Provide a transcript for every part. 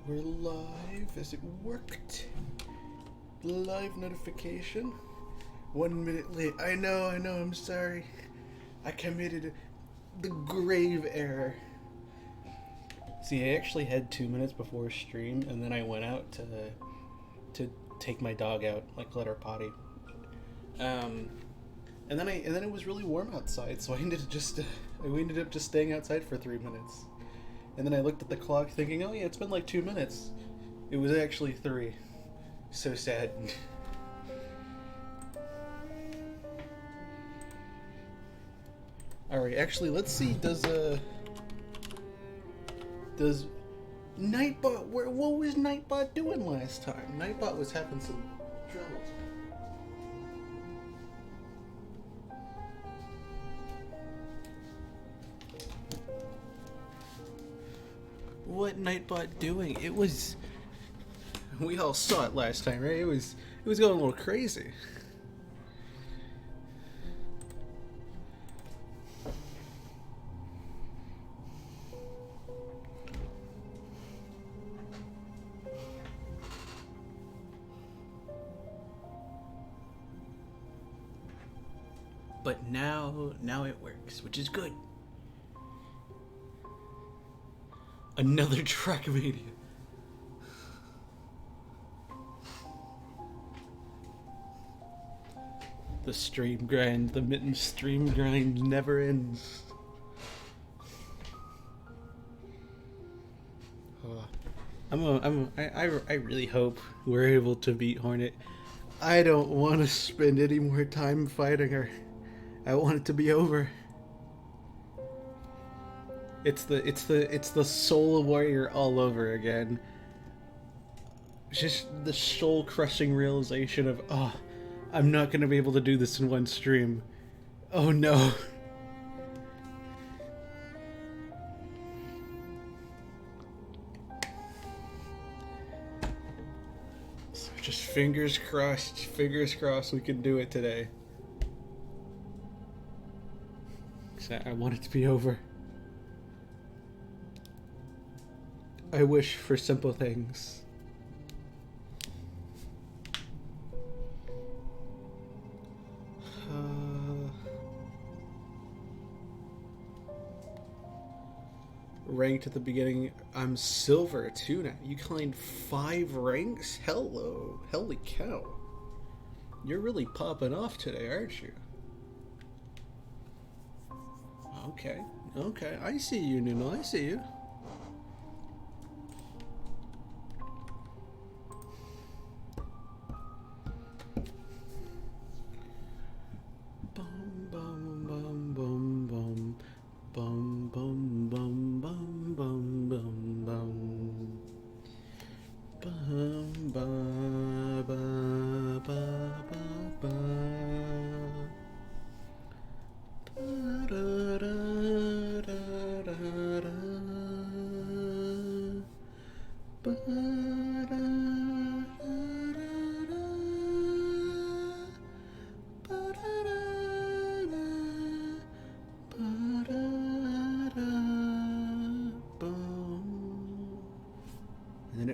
We're live. Has it worked? Live notification. 1 minute late. I know, I'm sorry. I committed the grave error. See, I actually had 2 minutes before stream, and then I went out to take my dog out, like let her potty. And then it was really warm outside, so I ended up just staying outside for 3 minutes. And then I looked at the clock thinking, oh yeah, it's been like 2 minutes. It was actually 3. So sad. Alright, actually, let's see, does Nightbot, what was Nightbot doing last time? Nightbot was having some troubles. What Nightbot doing? It was... We all saw it last time, right? It was going a little crazy. But now it works, which is good. Another Trackmania. The stream grind, the Mitten stream grind never ends. I really hope we're able to beat Hornet. I don't want to spend any more time fighting her. I want it to be over. It's the Soul Warrior all over again. Just the soul-crushing realization of, oh, I'm not gonna be able to do this in one stream. Oh no. So just fingers crossed we can do it today. 'Cause I want it to be over. I wish for simple things. Ranked at the beginning, I'm silver too now. You climbed 5 ranks? Hello. Holy cow. You're really popping off today, aren't you? Okay. I see you, Nuno. I see you.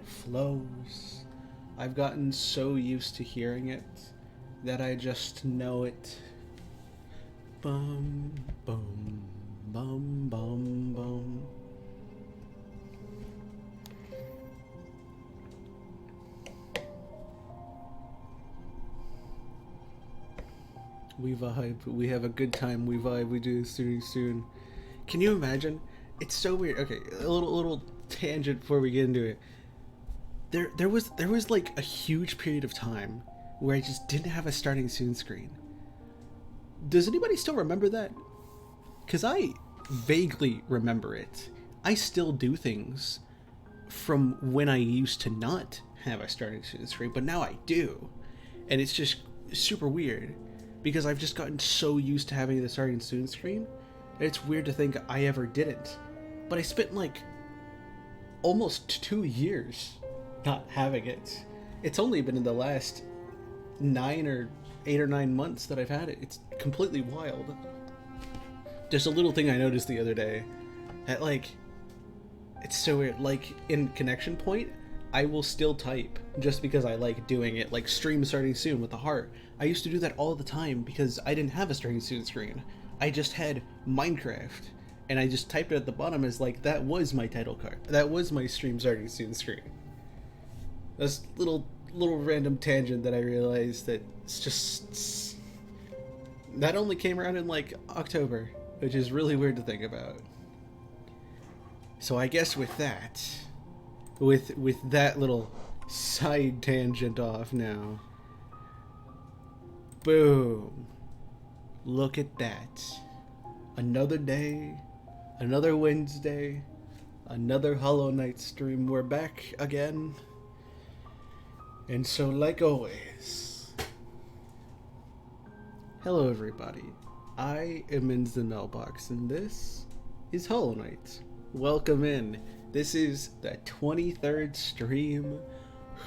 Flows. I've gotten so used to hearing it that I just know it. Bum, bum, bum, bum, bum. We vibe. We have a good time. We vibe. We do this soon. Can you imagine? It's so weird. Okay, a little tangent before we get into it. There was like a huge period of time where I just didn't have a starting soon screen. Does anybody still remember that? Because I vaguely remember it. I still do things from when I used to not have a starting soon screen, but now I do. And it's just super weird because I've just gotten so used to having the starting soon screen. And it's weird to think I ever didn't. But I spent like almost 2 years not having it. It's only been in the last 8 or 9 months that I've had it. It's completely wild. There's a little thing I noticed the other day that, like, it's so weird. Like, in Connection Point, I will still type just because I like doing it, like stream starting soon with the heart. I used to do that all the time because I didn't have a starting soon screen. I just had Minecraft, and I just typed it at the bottom as like, that was my title card. That was my stream starting soon screen. That's little random tangent that I realized that it's just... That only came around in like October, which is really weird to think about. So I guess with that, with that little side tangent off now, boom, look at that. Another day, another Wednesday, another Hollow Knight stream. We're back again. And so, like always, hello everybody, I am Inz the Mailbox, and this is Hollow Knight. Welcome in. This is the 23rd stream.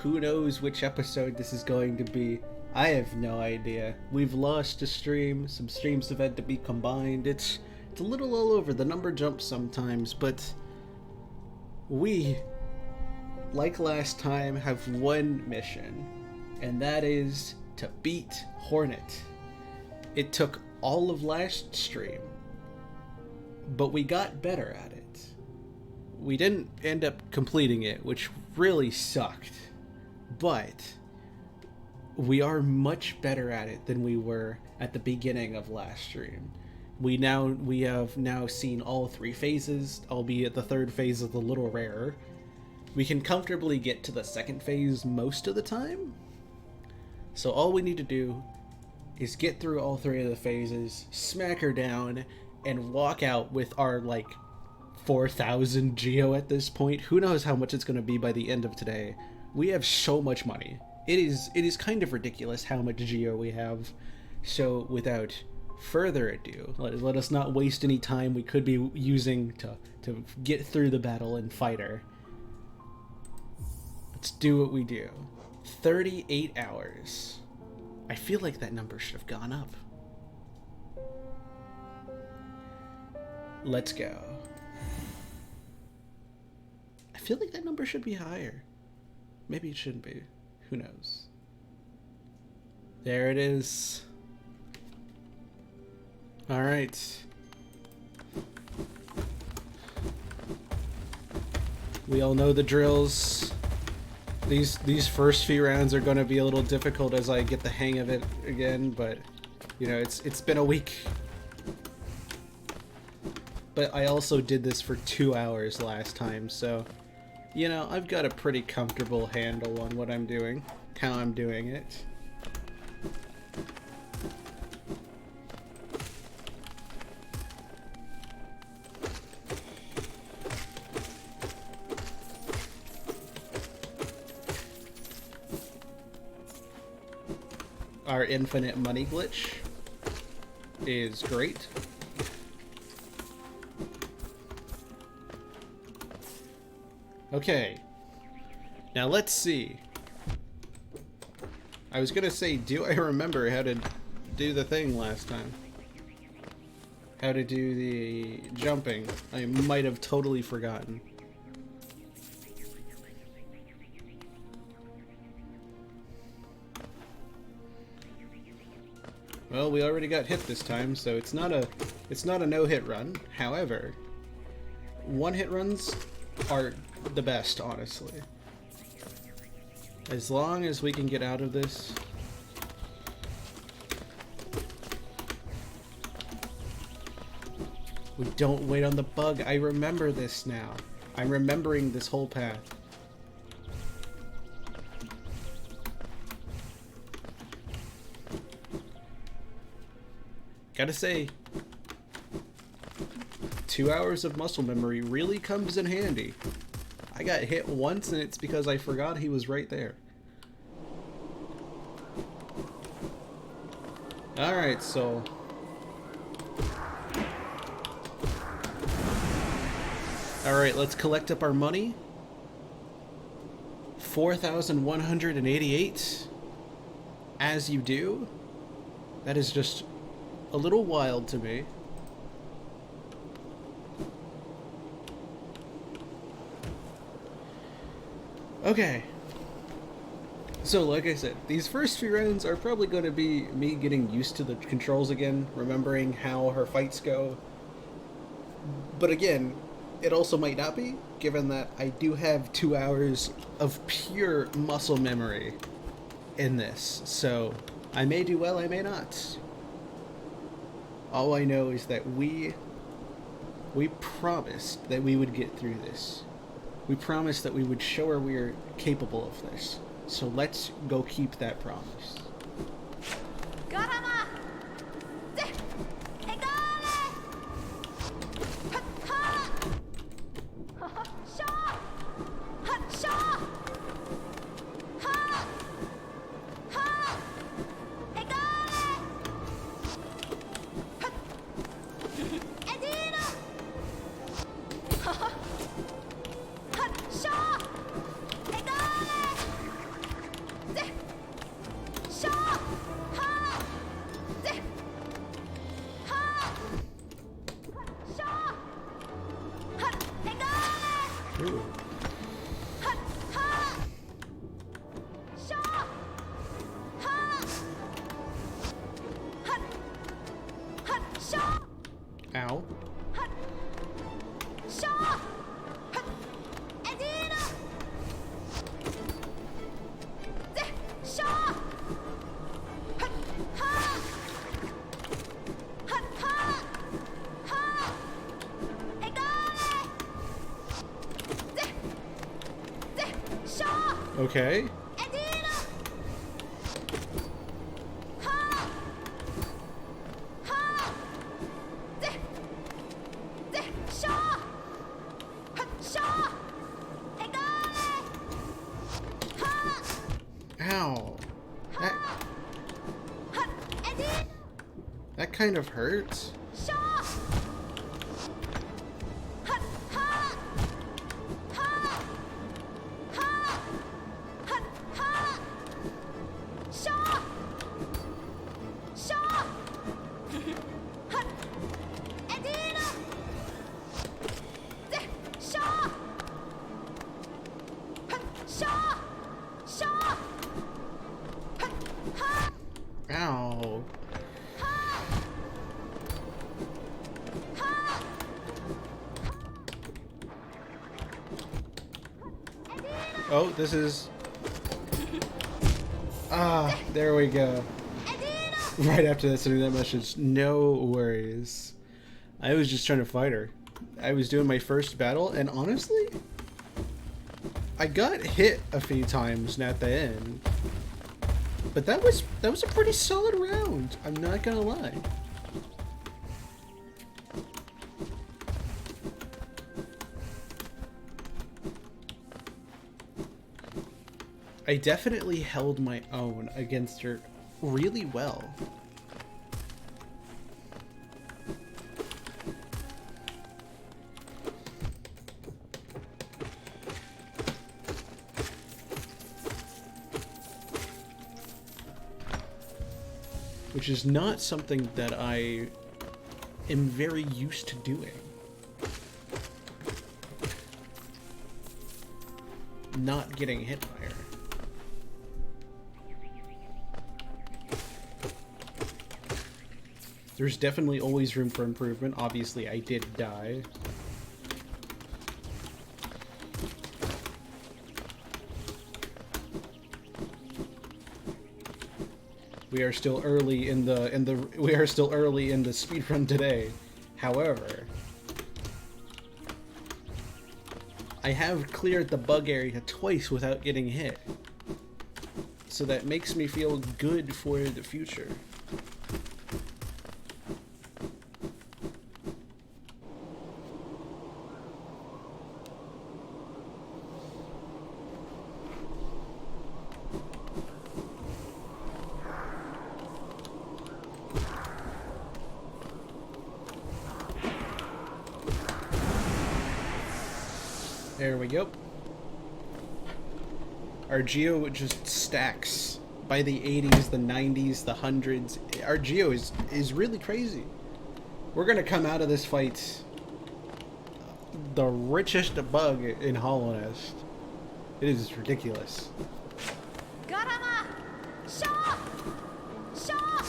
Who knows which episode this is going to be? I have no idea. We've lost a stream. Some streams have had to be combined. It's a little all over. The number jumps sometimes, but we, like last time, have one mission, and that is to beat Hornet. It took all of last stream, but we got better at it. We didn't end up completing it, which really sucked, but we are much better at it than we were at the beginning of last stream. We have now seen all 3 phases, albeit the 3rd phase is a little rarer. We can comfortably get to the 2nd phase most of the time. So all we need to do is get through all 3 of the phases, smack her down, and walk out with our, like, 4,000 Geo at this point. Who knows how much it's going to be by the end of today. We have so much money. It is kind of ridiculous how much Geo we have. So without further ado, let us not waste any time we could be using to get through the battle and fight her. Let's do what we do. 38 hours. I feel like that number should have gone up. Let's go. I feel like that number should be higher. Maybe it shouldn't be. Who knows? There it is. Alright. We all know the drills. These first few rounds are going to be a little difficult as I get the hang of it again, but you know, it's been a week. But I also did this for 2 hours last time, so you know, I've got a pretty comfortable handle on what I'm doing, how I'm doing it. Our infinite money glitch is great. Okay, now let's see. I was gonna say, do I remember how to do the thing last time? How to do the jumping. I might have totally forgotten. Well, we already got hit this time, so it's not a no-hit run. However, one-hit runs are the best, honestly. As long as we can get out of this. We don't wait on the bug. I remember this now. I'm remembering this whole path. Gotta say, 2 hours of muscle memory really comes in handy. I got hit once and it's because I forgot he was right there. Alright, so... Alright, let's collect up our money. 4,188. As you do. That is just a little wild to me. Okay. So, like I said, these first few rounds are probably going to be me getting used to the controls again, remembering how her fights go. But again, it also might not be, given that I do have 2 hours of pure muscle memory in this. So, I may do well, I may not. All I know is that we promised that we would get through this. We promised that we would show her we are capable of this. So let's go keep that promise. Ooh. Ow. Okay. Ow. That kind of hurts. Ow. Oh, this is... Ah, there we go. Right after that, sending that message. No worries. I was just trying to fight her. I was doing my first battle, and honestly, I got hit a few times at the end. But that was a pretty solid round. I'm not gonna lie. I definitely held my own against her really well. Which is not something that I am very used to doing. Not getting hit by her. There's definitely always room for improvement. Obviously, I did die. We are still early in the speedrun today. However, I have cleared the bug area twice without getting hit. So that makes me feel good for the future. There we go. Our Geo just stacks by the 80s, the 90s, the 100s. Our Geo is really crazy. We're gonna come out of this fight the richest bug in Hollow Nest. It is ridiculous. Garama! Shaw! Shaw!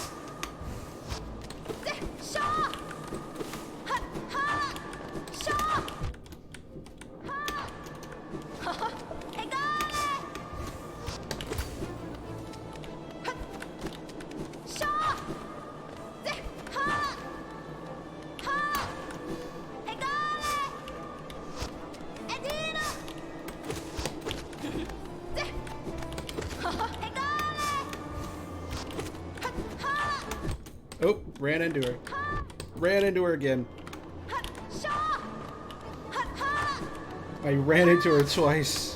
Shaw! Ha! Ha! Shaw! Ha! Ha! Egale! Ha! Shaw! Ha! Ha! Egale! Edina! Oh, ran into her. Ran into her again. I ran into her twice.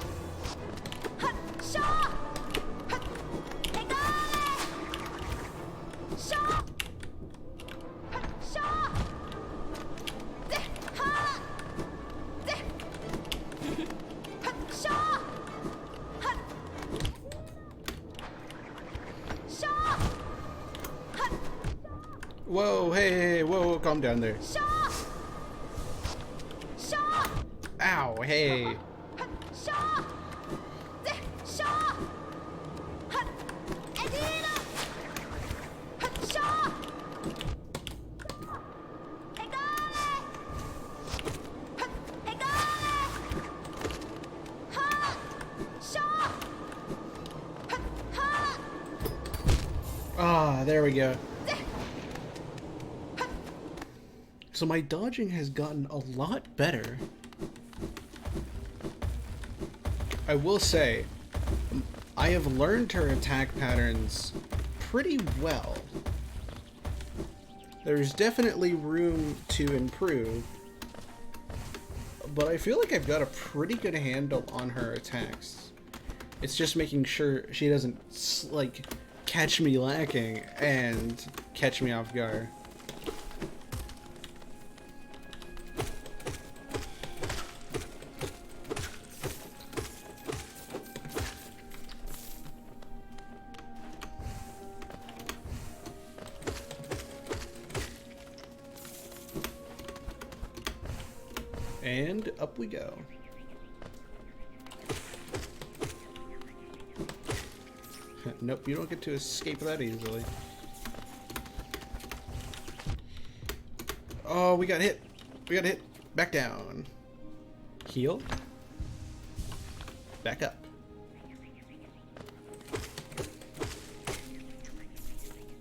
Whoa, hey, whoa, calm down there. Ow, hey. Ah, there we go. So my dodging has gotten a lot better. I will say, I have learned her attack patterns pretty well. There's definitely room to improve, but I feel like I've got a pretty good handle on her attacks. It's just making sure she doesn't, like, catch me lacking and catch me off guard. And up we go. Nope, you don't get to escape that easily. Oh, we got hit. We got hit. Back down. Heal. Back up.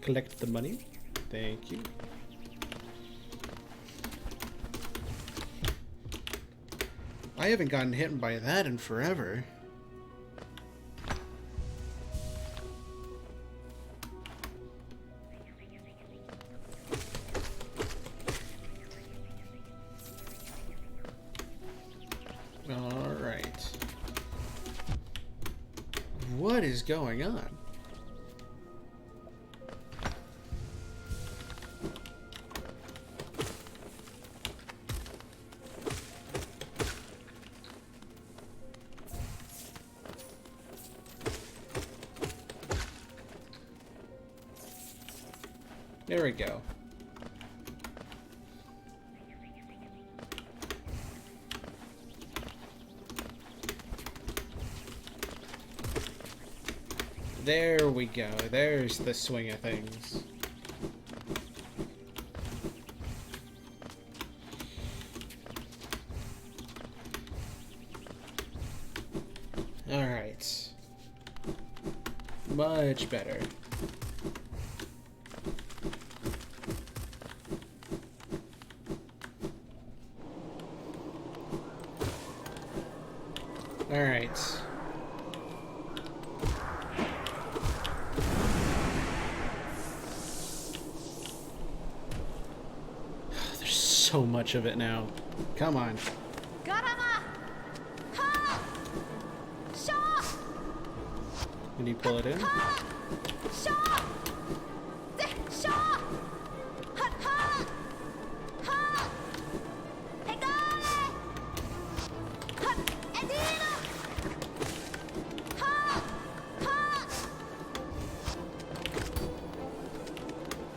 Collect the money. Thank you. I haven't gotten hit by that in forever. Alright. What is going on? There we go. There we go. There's the swing of things. All right. Much better. All right. There's so much of it now. Come on. Garama! Ha! Shaw! Can you pull it in? Ha! Shaw! Shaw! Ha! Ha! Ha! Egale! Ha! Edina! Ha! Ha!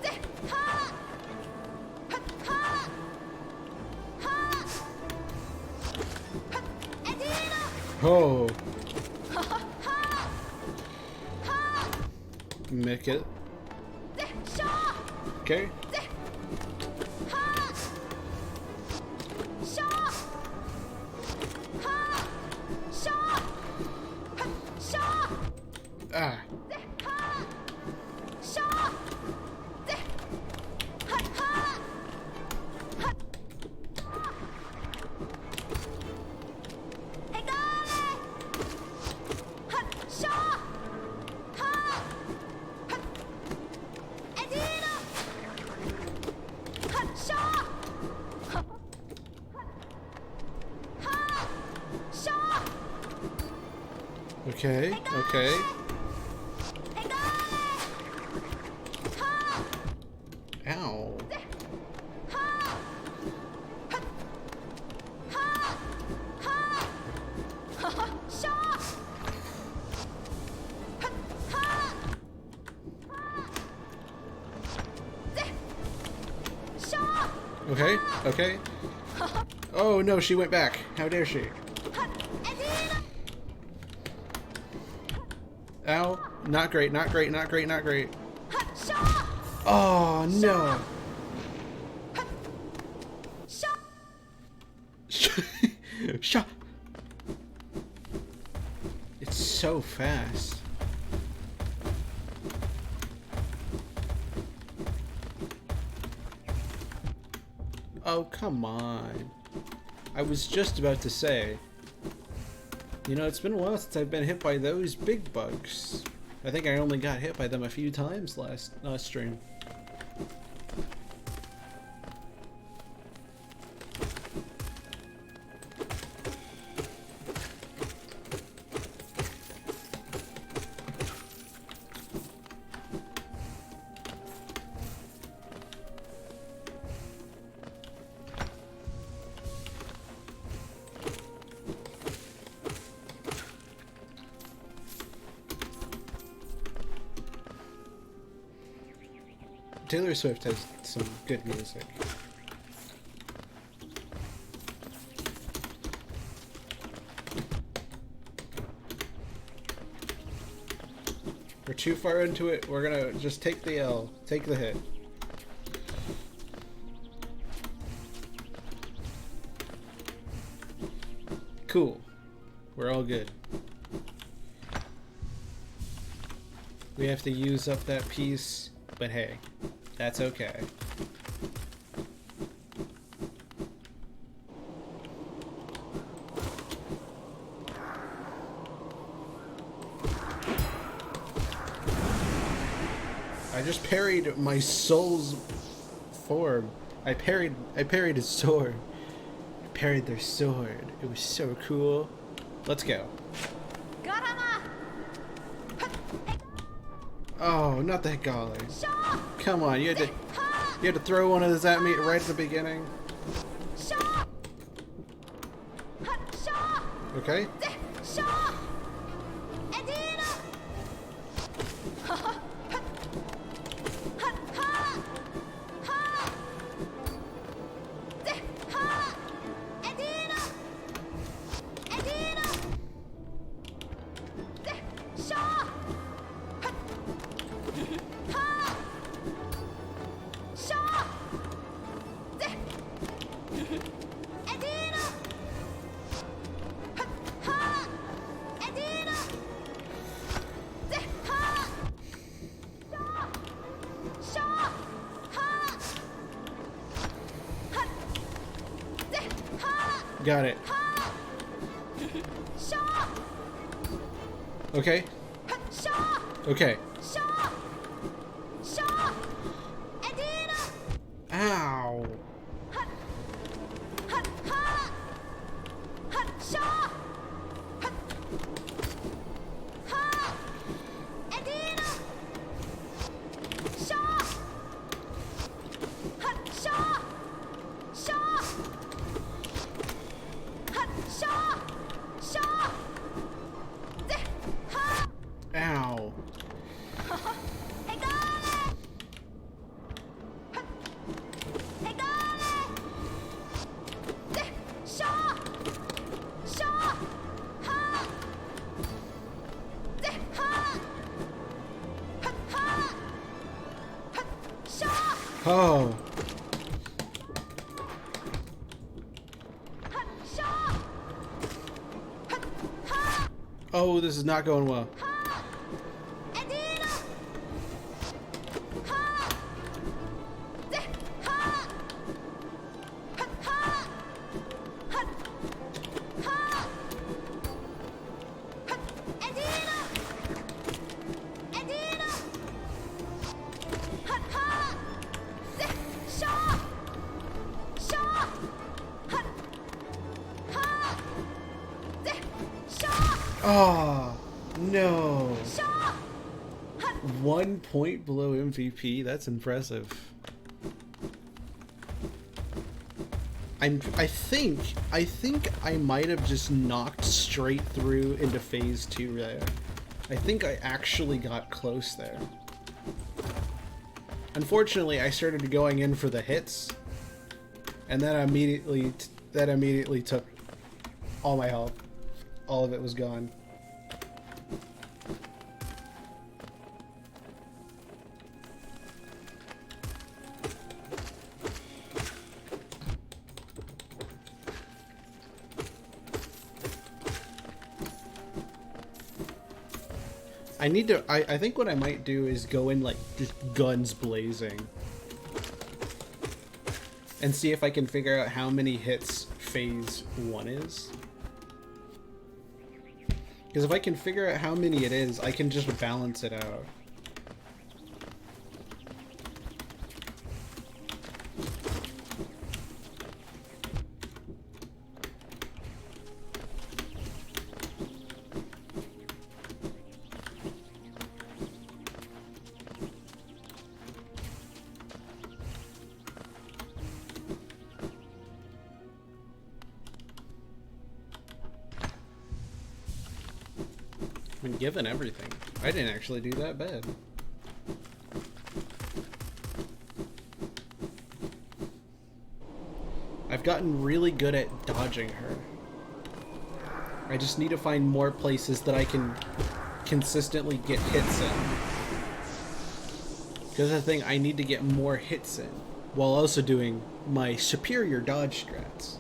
Ha! Ha! Ha! Ha! Edina! Oh. Make it. Shaw! Okay. Ha! Shaw! Ha! Shaw! Shaw! Ah. Ha! Shaw! Ha! Ha! Egale! Ha! Shaw! Ha! Edina! Ha! Shaw! Ha! Shaw! Okay. Okay. Egale! Ha! Ow. Ha! Ha! Ha! Ha! Shaw! Ha! Shaw! Okay. Okay. Oh no, she went back. How dare she? Edina! Ow. Not great. Not great. Not great. Not great. Shaw! Oh no. Shaw! Shut. It's so fast. Oh, come on. I was just about to say. You know, it's been a while since I've been hit by those big bugs. I think I only got hit by them a few times last stream. Taylor Swift has some good music. We're too far into it. We're gonna just take the L. Take the hit. Cool. We're all good. We have to use up that piece, but hey, that's okay. I just parried my soul's form. I parried his sword. I parried their sword. It was so cool. Let's go. Garama! Oh, not the Higale. Shaw! Come on, you had Ha! to throw one of those at me right at the beginning. Shaw! Shaw! Okay? Shaw! Edina! Ha! Ha! Ha! Edina! Edina! Shaw! Ha! Shaw! Edina! Ha! Edina! Ha! Shaw! Ha! Ha! Got it. Shaw! Okay? Shaw! Okay. Shaw! Shaw! Edina! Ow. Ha! Ha! Shaw! Ha! Edina! Shaw! Shaw! Shaw! Shaw! Shaw! Ha! Ow. Egale! Egale! Oh. Shaw! Ha! Oh, this is not going well. Ha! Edina! Ha! De! Ha! Ha! Ha! Ha! Ha! Ha! Edina! Edina! Ha! Ha! De! Shaw! Shaw! Ha! Ha! De! Shaw! Oh, no. Shaw! 1 point below MVP. That's impressive. I think I might have just knocked straight through into phase 2 there. I think I actually got close there. Unfortunately, I started going in for the hits, and then immediately took all my health. All of it was gone. I think what I might do is go in like just guns blazing and see if I can figure out how many hits phase 1 is. Because if I can figure out how many it is, I can just balance it out. Been given everything. I didn't actually do that bad. I've gotten really good at dodging her. I just need to find more places that I can consistently get hits in. Because the thing, I need to get more hits in, while also doing my superior dodge strats.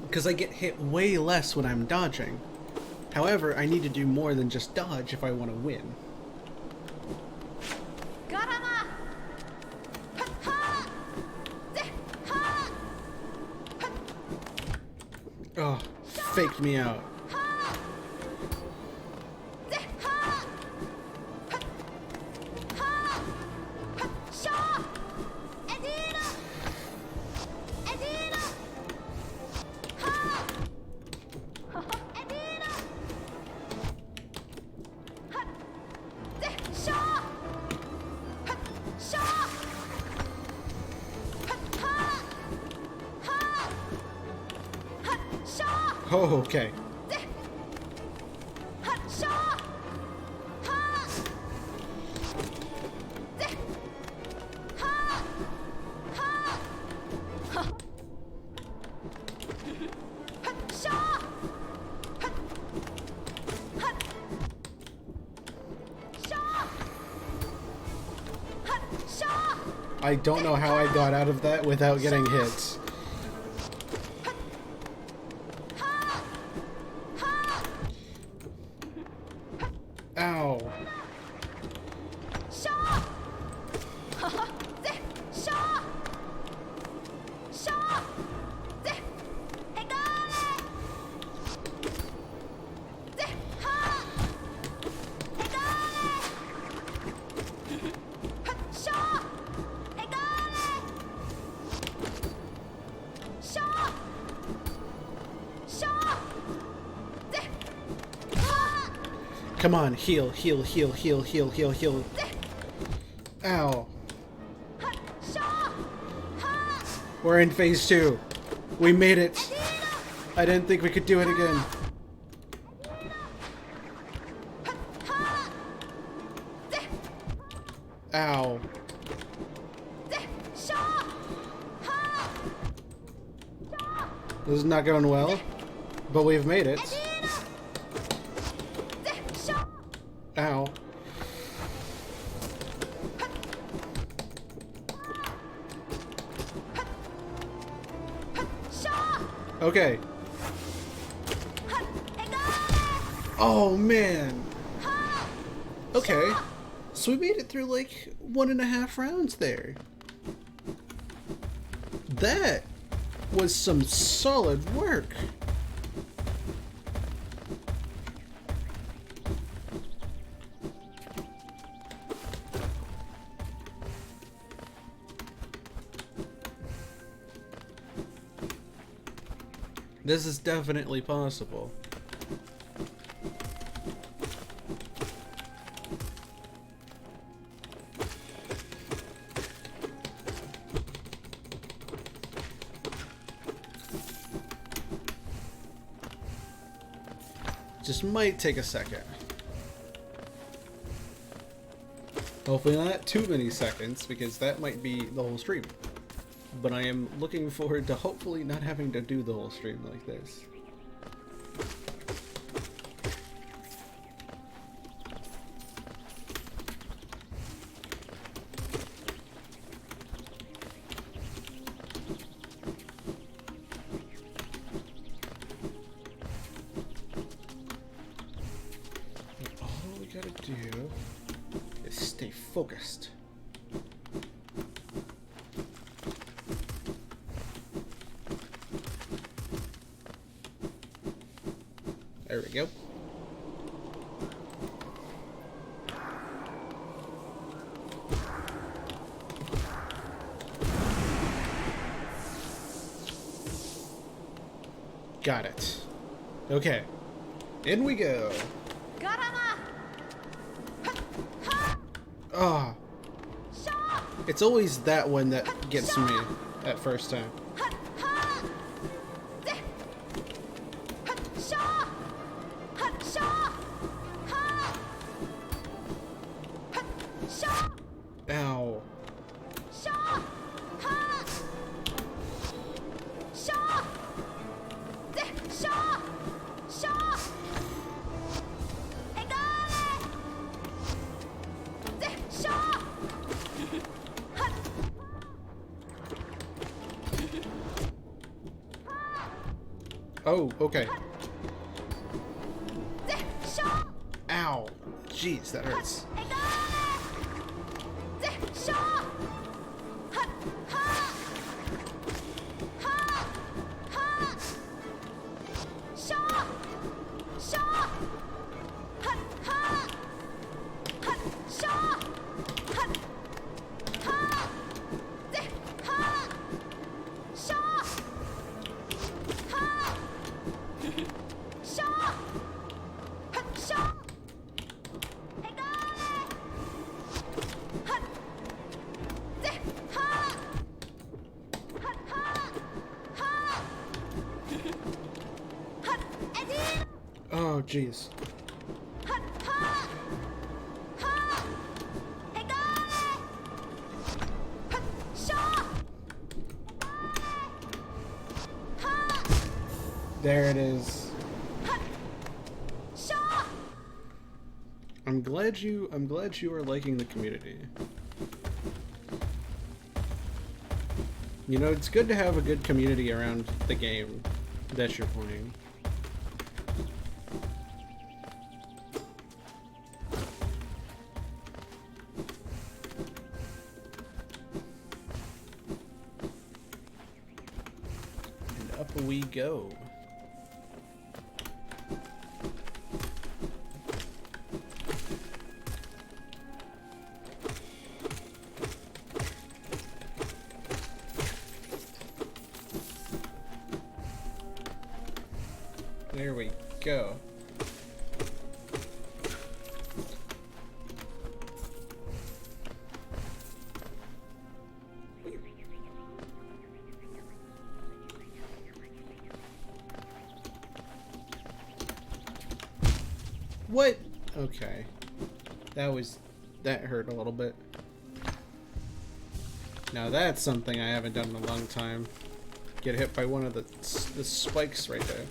Because I get hit way less when I'm dodging. However, I need to do more than just dodge if I want to win. Garama! Ha! Ha! De! Ha! Ha! Oh, faked me out. Ha! De! Ha! Ha! Ha! Ha! Shaw! Edina! Edina! Ha! Edina! Ha! De! Shaw! Ha! Shaw! Ha! Ha! Ha! Ha! Shaw! Oh, okay. De! Ha! Shaw! Ha! De! Ha! Ha! Ha! Shaw! Ha! Ha! Shaw! Ha! Shaw! I don't know how I got out of that without getting hit. Ha! Ha! Ow. Shaw! Ha! De! Shaw! Shaw! De! Hegale! De! Ha! Hegale! Ha! Shaw! Hegale! Shaw! Shaw! De! Ha! Come on, heal, heal, heal, heal, heal, heal, heal. Ow. Ha! Shaw! Ha! We're in phase 2. We made it. Edina! I didn't think we could do it again. Ha! De! Ow. De! Shaw! Ha! This is not going well, but we've made it. Edina! De! Shaw! Ow. Okay. Oh man. Okay. So we made it through like 1.5 rounds there. That was some solid work. This is definitely possible. Just might take a second. Hopefully not too many seconds, because that might be the whole stream. But I am looking forward to hopefully not having to do the whole stream like this. All we gotta do is stay focused. There we go. Got it. Okay. In we go. Ah. It's always that one that gets me that first time. Ow. Oh, okay. Ow. Jeez, that hurts. Oh, jeez. There it is. I'm glad you are liking the community. You know, it's good to have a good community around the game that you're playing. And up we go. There we go. What? Okay. That hurt a little bit. Now that's something I haven't done in a long time. Get hit by one of the spikes right there.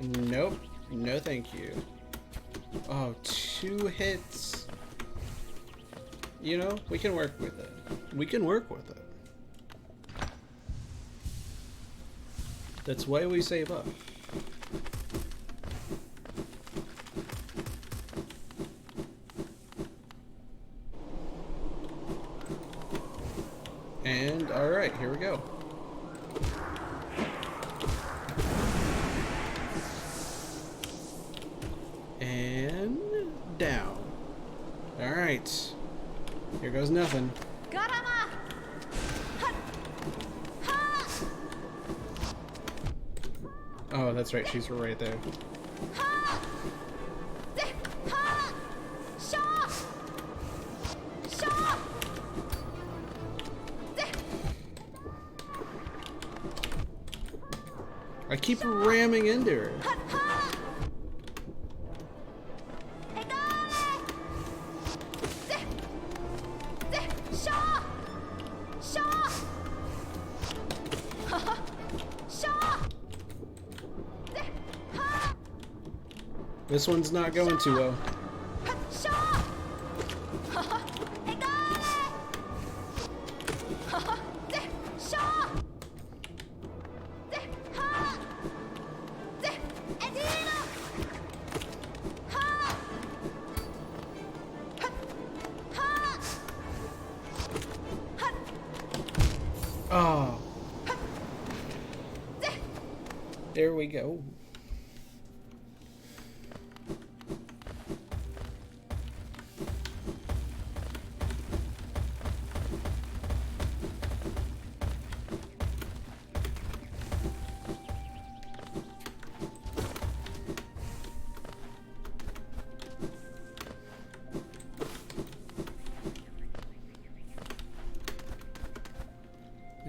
Nope. No thank you. Oh, 2 hits. You know, we can work with it. We can work with it. That's why we save up. And alright, here we go. And down. Alright. Here goes nothing. Garama! Ha! Ha! Oh, that's right, she's right there. Ha! De! Ha! Shaw! Shaw! De! I keep ramming into her. Ha! Ha! Egale! De! De! Shaw! Shaw! Ha! Ha! Shaw! De! Ha! This one's not going too well. Ha! Shaw! Ha! Ha! Egale! Ha! Ha! De! Shaw! De! Ha! De! Edino! Ha! Ha! Ha! Ha! Oh, De! there we go.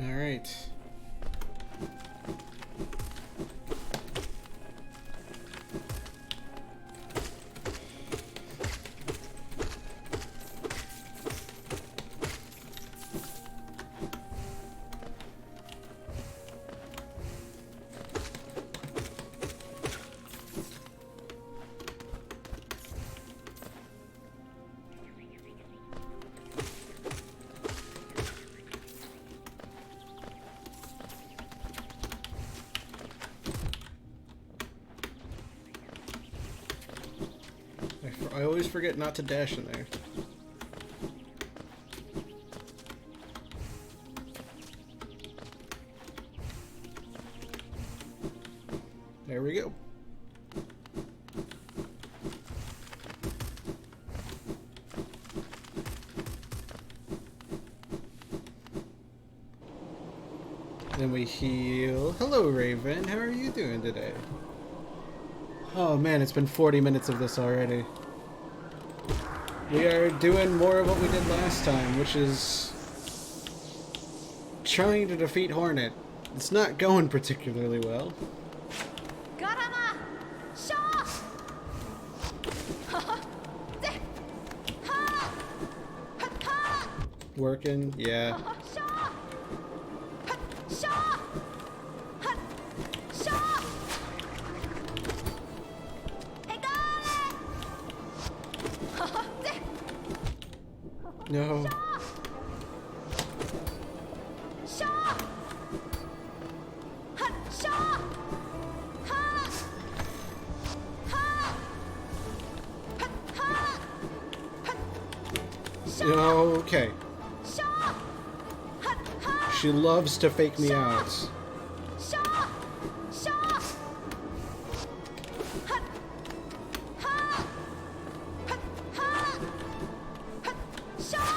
All right. I always forget not to dash in there. There we go. Then we heal. Hello, Raven. How are you doing today? Oh man, it's been 40 minutes of this already. We are doing more of what we did last time, which is trying to defeat Hornet. It's not going particularly well. Garama! Shaw! Ha! Ha! De! Ha! Ha! Ha! Working? Yeah. Ha! Shaw! Ha! Shaw! Ha! Shaw! Egale! Ha! Ha! De! No. Shaw! Ha! Shaw! Ha! Ha! Ha! Ha! Ha! Okay. Shaw! Ha! Ha! She loves to fake me out. Shaw! Shaw! Ha! Ha! Ha! Ha! Ha! Shaw!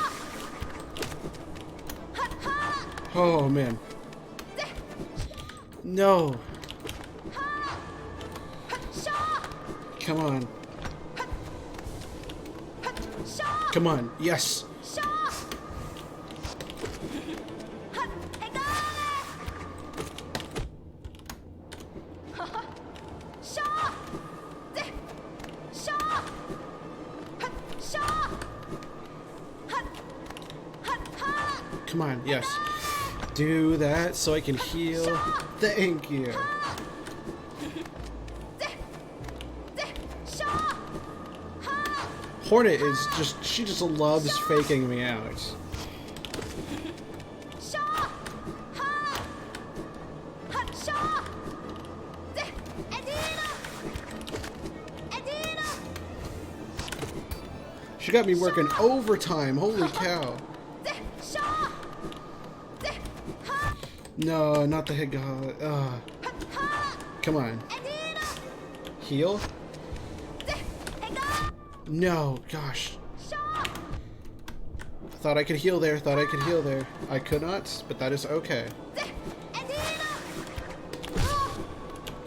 Ha! Ha! Oh man. De! No. Ha! Ha! Shaw! Come on. Ha! Shaw! Come on. Yes. Shaw! Ha! Egale! Ha! Ha! Shaw! De! Shaw! Ha! Shaw! Ha! Ha! Ha! Come on. Yes. Do that so I can heal. Thank you. De! Hornet is just, she just loves faking me out. Shaw! Ha! Ha! Shaw! Edina! Edina! She got me working overtime, holy cow. Shaw! Ha! No, not the hit god. Ha! Come on. Edina! Heal? Ega! No, gosh. Shaw! Thought I could heal there, thought I could heal there. I could not, but that is okay. Edina!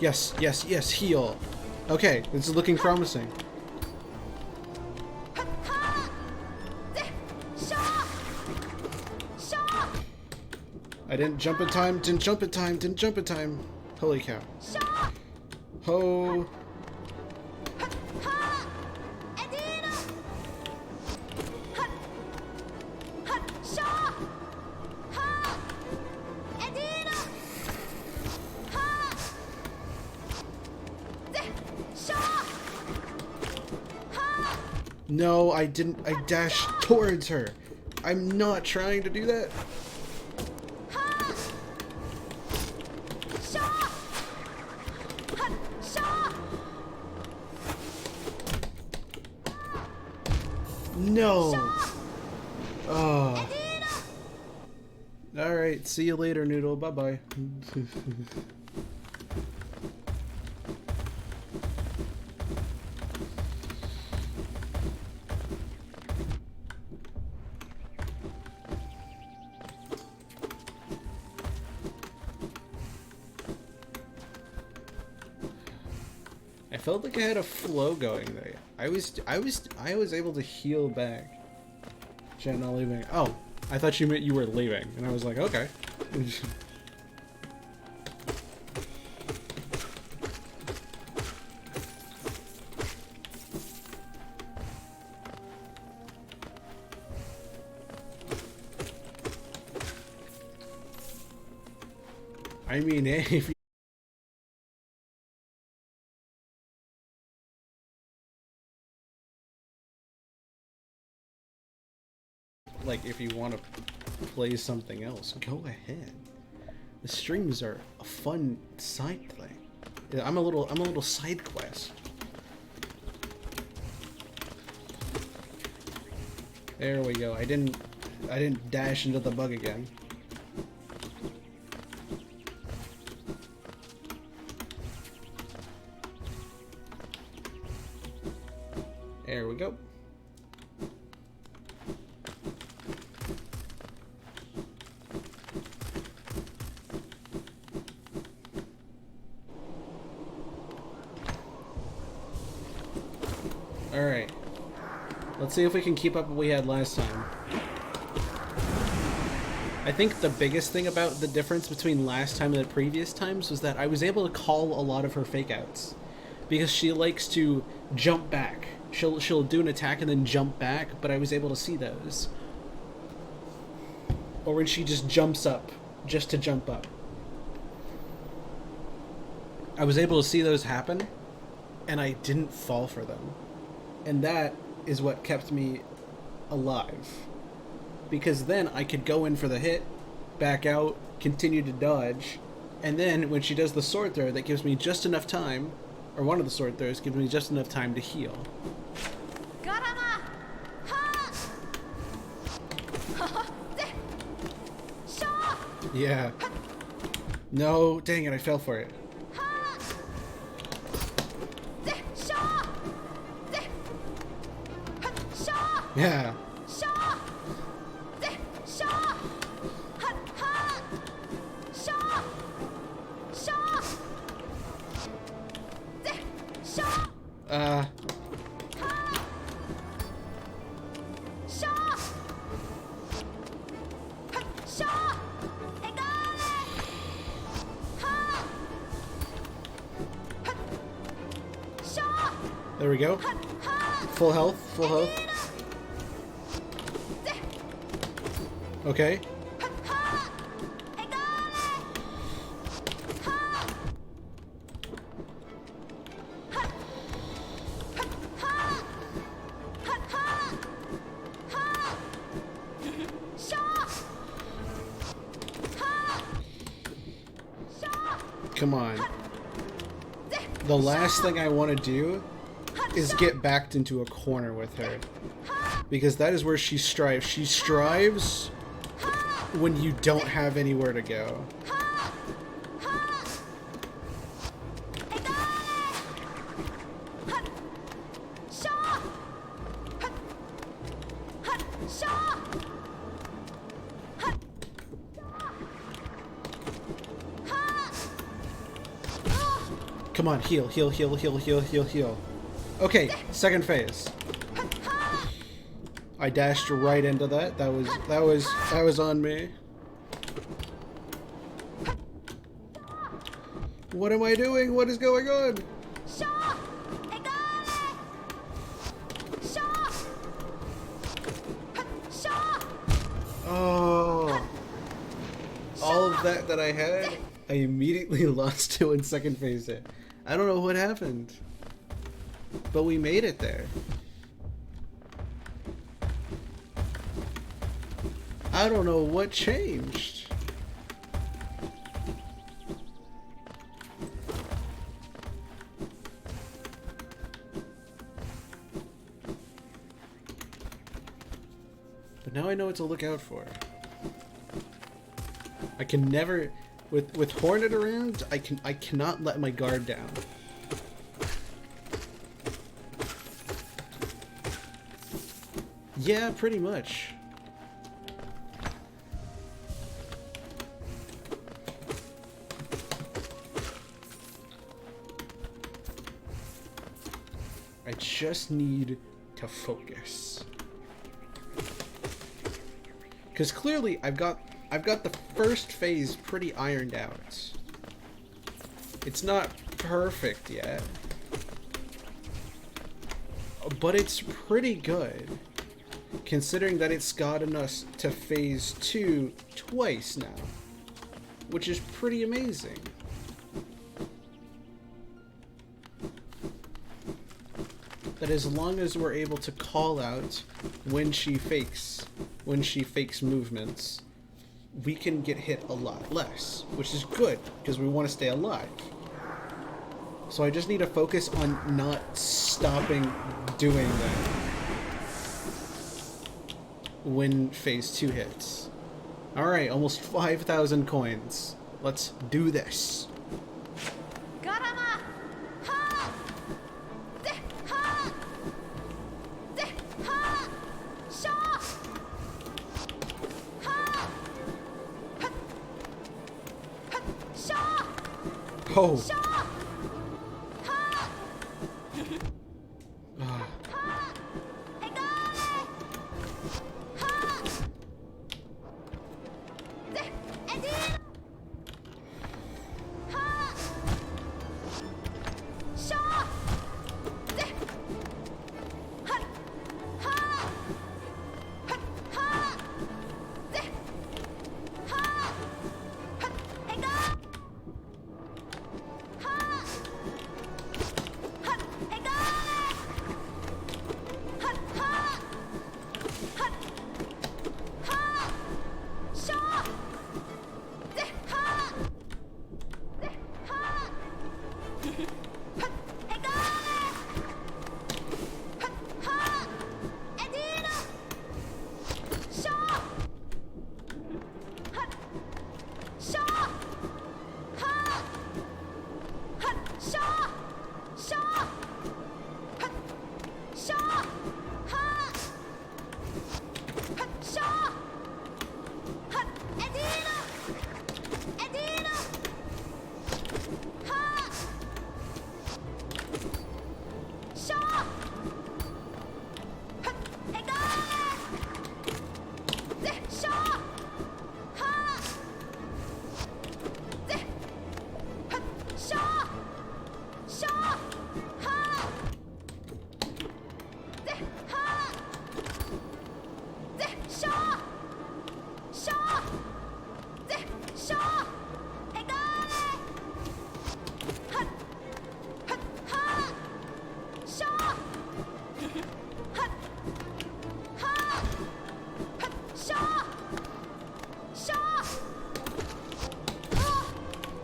Yes, yes, yes, heal. Okay, this is looking promising. Ha! Shaw! Shaw! I didn't jump in time, didn't jump in time, didn't jump in time. Holy cow. Shaw! Ho. Ha! Edina! Ha! Ha! Shaw! Ha! Edina! Ha! Shaw! Ha! No, I didn't. I dashed towards her. I'm not trying to do that. Ha! Shaw! Ha! Shaw! No. Shaw! Oh. Edina! Alright, see you later, Noodle. Bye-bye. I felt like I had a flow going there. I was able to heal back. Jen, not leaving. Oh, I thought you meant you were leaving, and I was like, okay. I mean, hey, if you like, if you want to play something else, go ahead. The streams are a fun side thing. I'm a little side quest. There we go. I didn't dash into the bug again. There we go. Alright. Let's see if we can keep up what we had last time. I think the biggest thing about the difference between last time and the previous times was that I was able to call a lot of her fake outs. Because she likes to jump back. She'll do an attack and then jump back, but I was able to see those. Or when she just jumps up, just to jump up. I was able to see those happen, and I didn't fall for them. And that is what kept me alive. Because then I could go in for the hit, back out, continue to dodge, and then when she does the sword throw, that gives me just enough time, or one of the sword throws gives me just enough time to heal. Garama! Ha! Shaw! Yeah. No, dang it, I fell for it. Ha! Shaw! Shaw! Yeah. Shaw! Shaw! Ha! Shaw! Shaw! Shaw! Uh, Shaw! Shaw! Egale! Ha! Shaw! there we go. Ha! Full health, full health. Okay. Ha! Egale! Ha! Ha! Ha! Ha! come on. The last thing I want to do is get backed into a corner with her. Because that is where she strives. She strives when you don't have anywhere to go. Come on, heal, heal, heal, heal, heal, heal, heal. Okay, second phase. I dashed right into that. That was on me. What am I doing? What is going on? Oh. All of that I had, I immediately lost to in second phase there. I don't know what happened. But we made it there. I don't know what changed. But now I know what to look out for. I can never, with Hornet around, I cannot let my guard down. Yeah, pretty much. I just need to focus. Because clearly I've got the first phase pretty ironed out. It's not perfect yet, but it's pretty good, considering that it's gotten us to phase 2 twice now, which is pretty amazing. That as long as we're able to call out when she fakes movements, we can get hit a lot less, which is good, because we want to stay alive. So I just need to focus on not stopping doing that when phase 2 hits. Alright, almost 5,000 coins. Let's do this. Oh.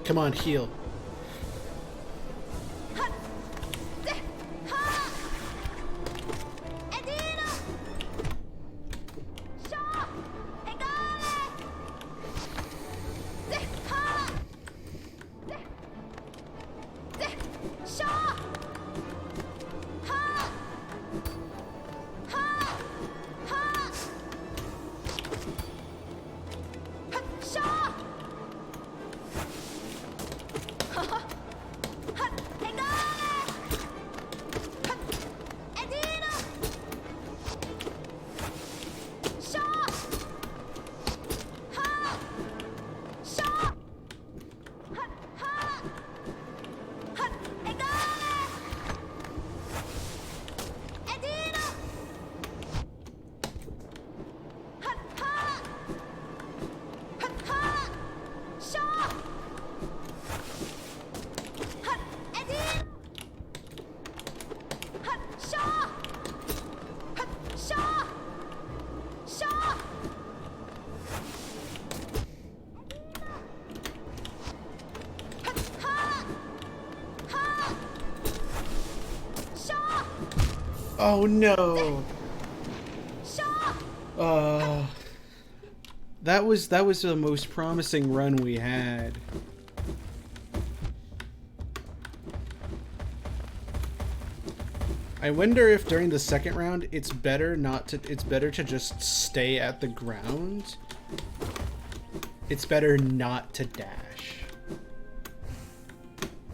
Come on, heal. Shaw! Shaw! Shaw! Shaw! Oh no. Shaw! That was the most promising run we had. I wonder if during the second round it's better to just stay at the ground. It's better not to dash.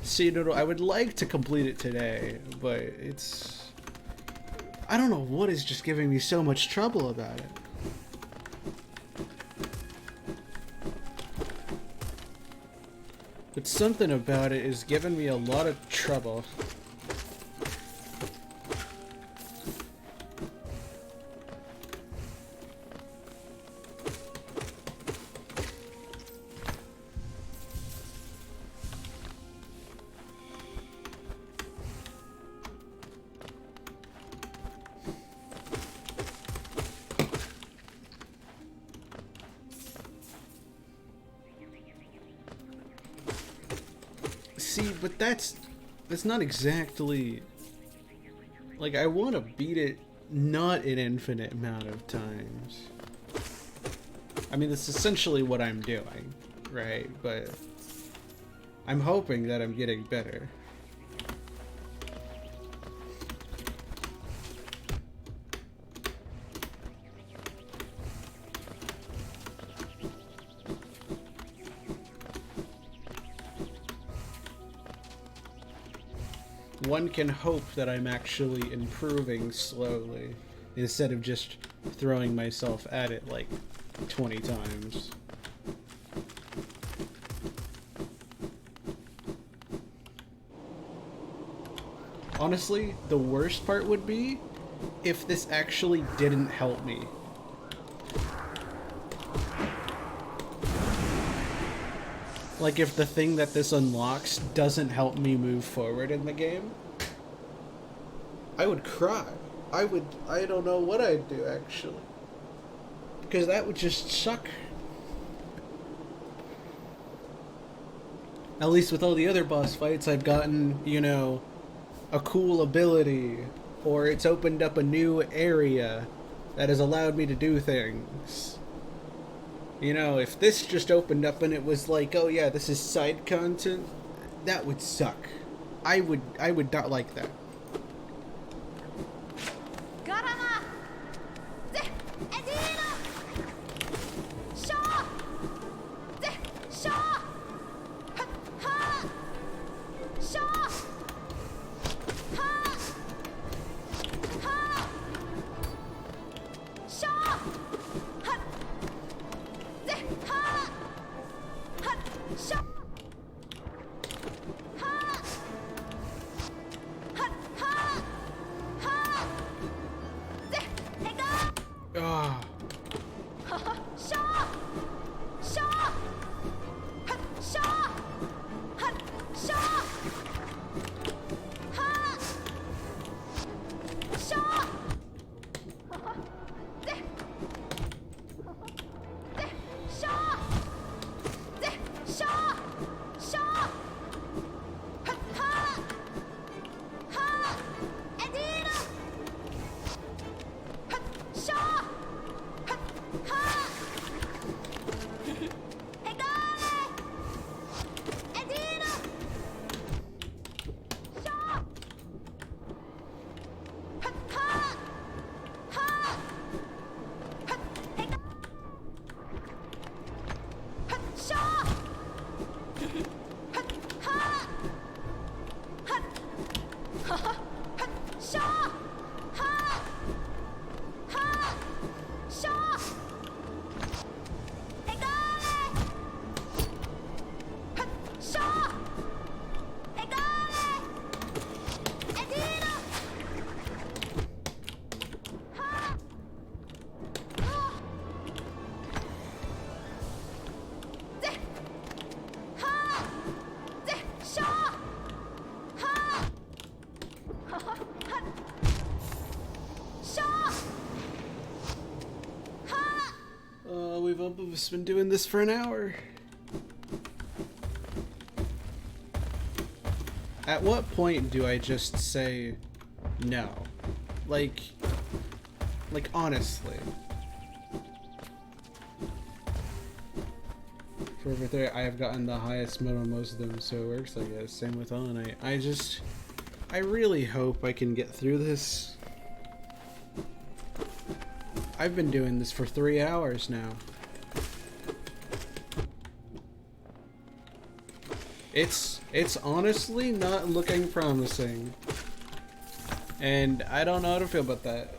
See, no, I would like to complete it today, but I don't know what is just giving me so much trouble about it. But something about it is giving me a lot of trouble. See, but that's not exactly... Like, I want to beat it not an infinite amount of times. I mean, that's essentially what I'm doing, right? But I'm hoping that I'm getting better. One can hope that I'm actually improving slowly, instead of just throwing myself at it like 20 times. Honestly, the worst part would be if this actually didn't help me. Like, if the thing that this unlocks doesn't help me move forward in the game, I would cry. I don't know what I'd do, actually. Because that would just suck. At least with all the other boss fights, I've gotten, you know, a cool ability, or it's opened up a new area that has allowed me to do things. You know, if this just opened up and it was like, oh yeah, this is side content, that would suck. I would not like that. Garama! Edina! Shaw! Shaw! Ha! Shaw! Ha! Ha! Shaw! Ha! Ha! Ha! Shaw! Ha! Ha! Ha! Ha! Ah. Shaw! Shaw! Shaw! Shaw! Ha! Shaw! Shaw! Shaw! Shaw! Ha! Ha! Edina! Shaw! Ha! Egale! Edina! Shaw! Ha! Ha! Egale! Shaw! Ha! Shaw! Ha! Ha! Shaw! Egale! Shaw! Egale! Edina! Ha! Ha! Shaw! Ha! Oh, but we've been doing this for an hour. At what point do I just say no? Like honestly. For over there, I have gotten the highest mode on most of them, so it works, I guess. Same with Hollow Knight. I really hope I can get through this. I've been doing this for 3 hours now. It's honestly not looking promising. And I don't know how to feel about that.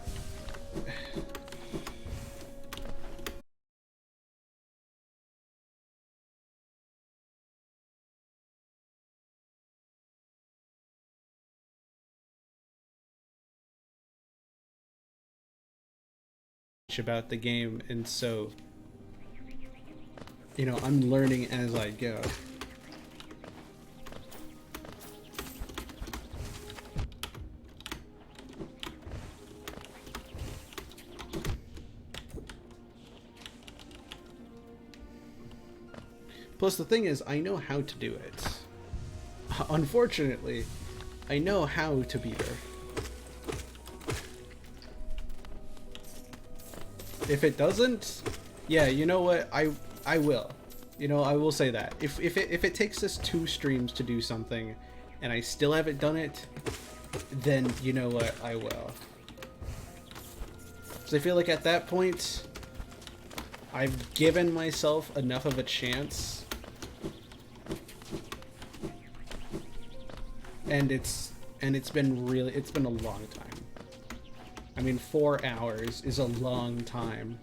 About the game, and so, you know, I'm learning as I go. Plus, the thing is, I know how to do it. Unfortunately, I know how to beat her. If it doesn't, yeah, you know what? I will. You know, I will say that. If it takes us 2 streams to do something, and I still haven't done it, then you know what? I will. So I feel like at that point, I've given myself enough of a chance, and it's been a long time. I mean, 4 hours is a long time.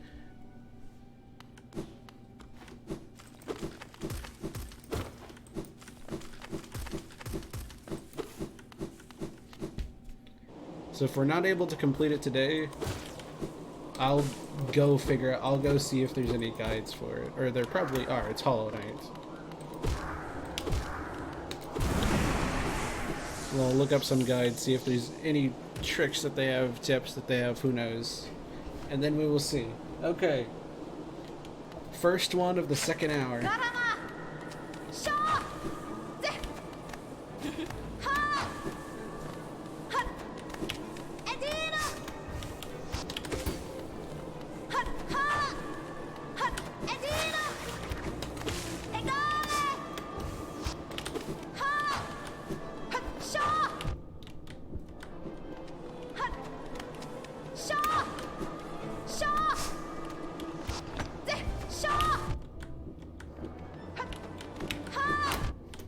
So if we're not able to complete it today, I'll go see if there's any guides for it. Or there probably are. It's Hollow Knight. Well, look up some guides, see if there's any tricks that they have, tips that they have, who knows. And then we will see. Okay. First one of the second hour.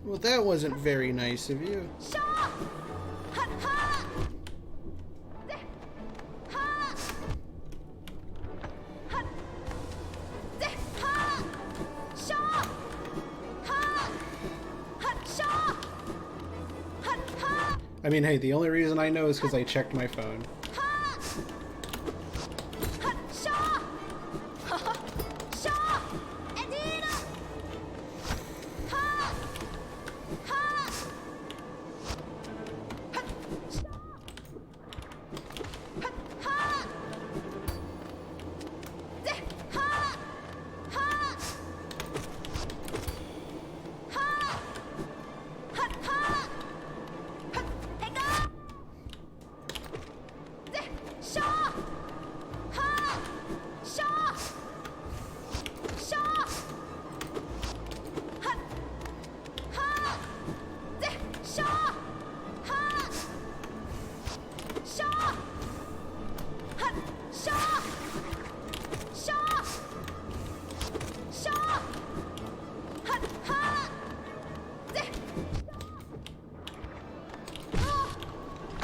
Well, that wasn't very nice of you. I mean, hey, the only reason I know is because I checked my phone.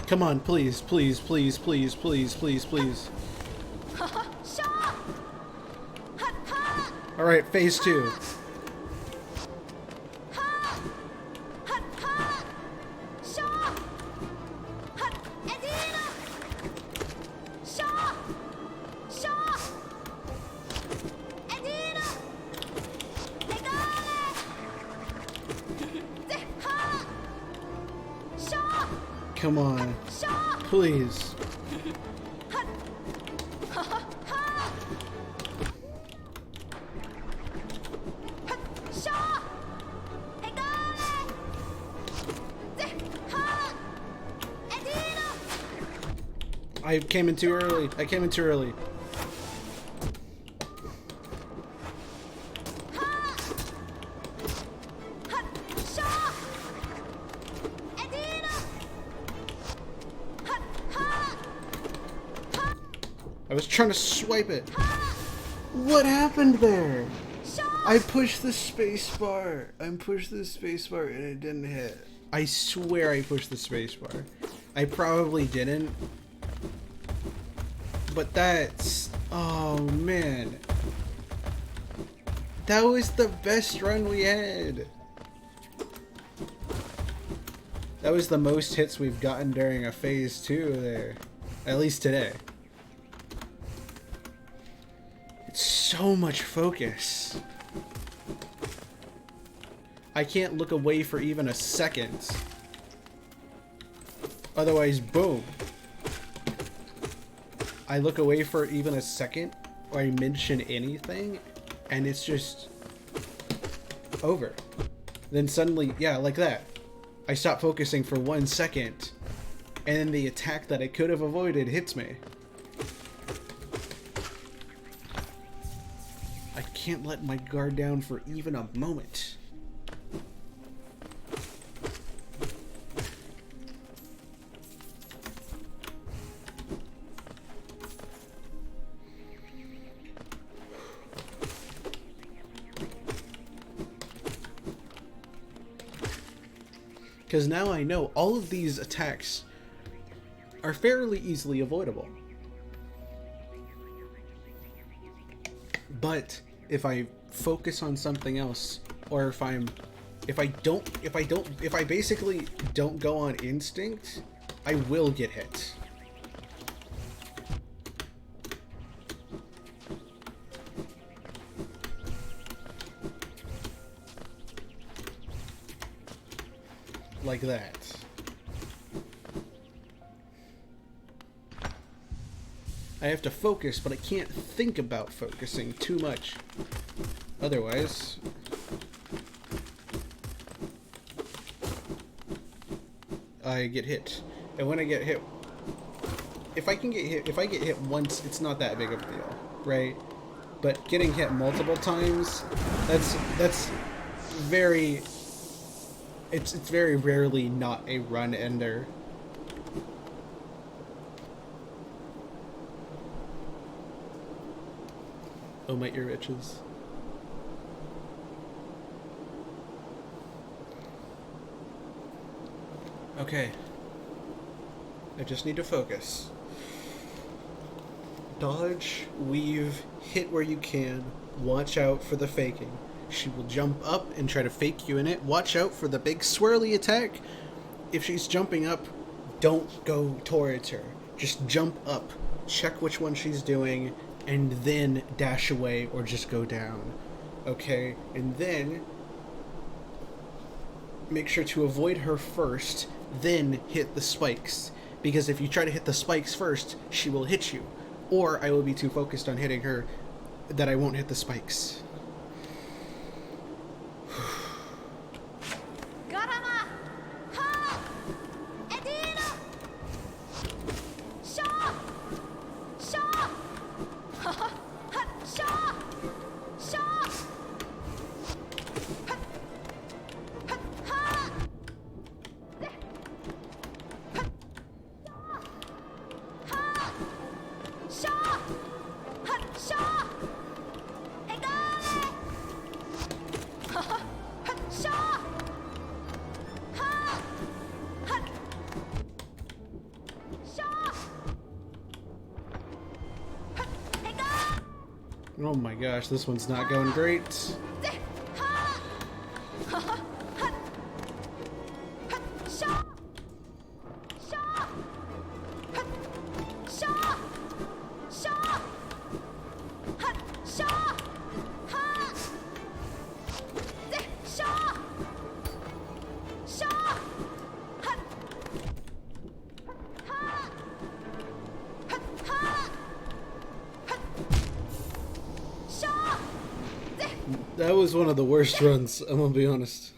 Come on, please, please, please, please, please, please, please. Alright, phase 2. Come on. Please. Shaw! Egale! Ha! Edino! I came in too early. I came in too early. Ha! Ha! Shaw! Edino! Ha! Ha! Ha! I was trying to swipe it. Ha! What happened there? Shaw! I pushed the space bar. I pushed the space bar and it didn't hit. I swear I pushed the space bar. I probably didn't. But that's... Oh, man. That was the best run we had. That was the most hits we've gotten during a phase 2 there. At least today. It's so much focus. I can't look away for even a second. Otherwise, boom. I look away for even a second, or I mention anything, and it's just over. Then suddenly, yeah, like that. I stop focusing for 1 second, and then the attack that I could have avoided hits me. I can't let my guard down for even a moment. Because now I know all of these attacks are fairly easily avoidable. But if I focus on something else, or if I basically don't go on instinct, I will get hit. Like that. I have to focus, but I can't think about focusing too much. Otherwise... I get hit. And when I get hit... If I get hit once, it's not that big of a deal, right? But getting hit multiple times, that's very... It's very rarely not a run ender. Oh, my ear itches. Okay. I just need to focus. Dodge, weave, hit where you can. Watch out for the faking. She will jump up and try to fake you in it. Watch out for the big swirly attack. If she's jumping up, don't go towards her. Just jump up. Check which one she's doing, and then dash away or just go down. Okay? And then make sure to avoid her first, then hit the spikes. Because if you try to hit the spikes first, she will hit you. Or I will be too focused on hitting her that I won't hit the spikes. Garama! Ha! Edino! Shaw! Shaw! Ha ha! Ha! Shaw! Shaw! Ha! Ha! Ha! Ha! Shaw! Ha! Shaw! Egale! Ha ha! Ha! Shaw! Ha! Ha! Shaw! Ha! Egale! Oh my gosh, this one's not going great. Ha! Ha ha! Ha! Ha! Shaw! Shaw! Ha! Shaw! Shaw! Ha! Shaw! Ha! Shaw! Shaw! Ha! Ha! Ha! Ha! Shaw! That was one of the worst runs, I'm gonna be honest.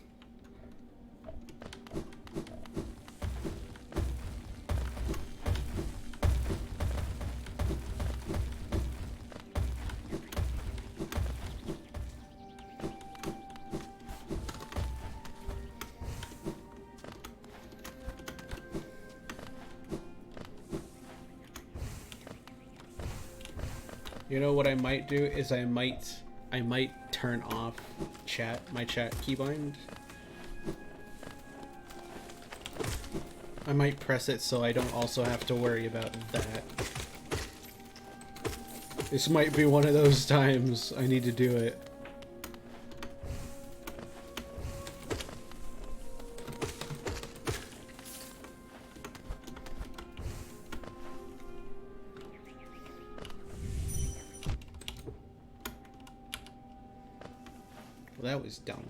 You know what I might do is I might turn off my chat keybind. I might press it so I don't also have to worry about that. This might be one of those times I need to do it. Well, that was dumb.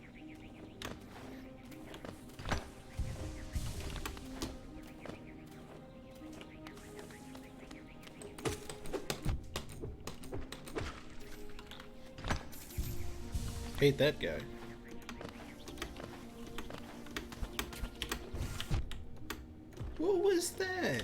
Hate that guy. What was that?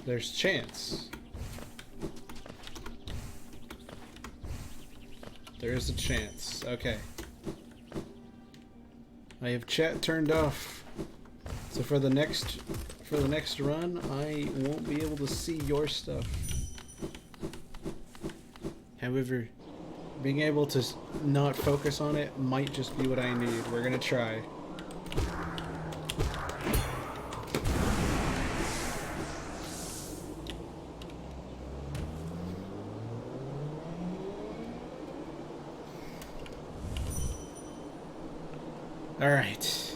There's chance. There is a chance. Okay. I have chat turned off. So for the next run, I won't be able to see your stuff. However, being able to not focus on it might just be what I need. We're gonna try. All right.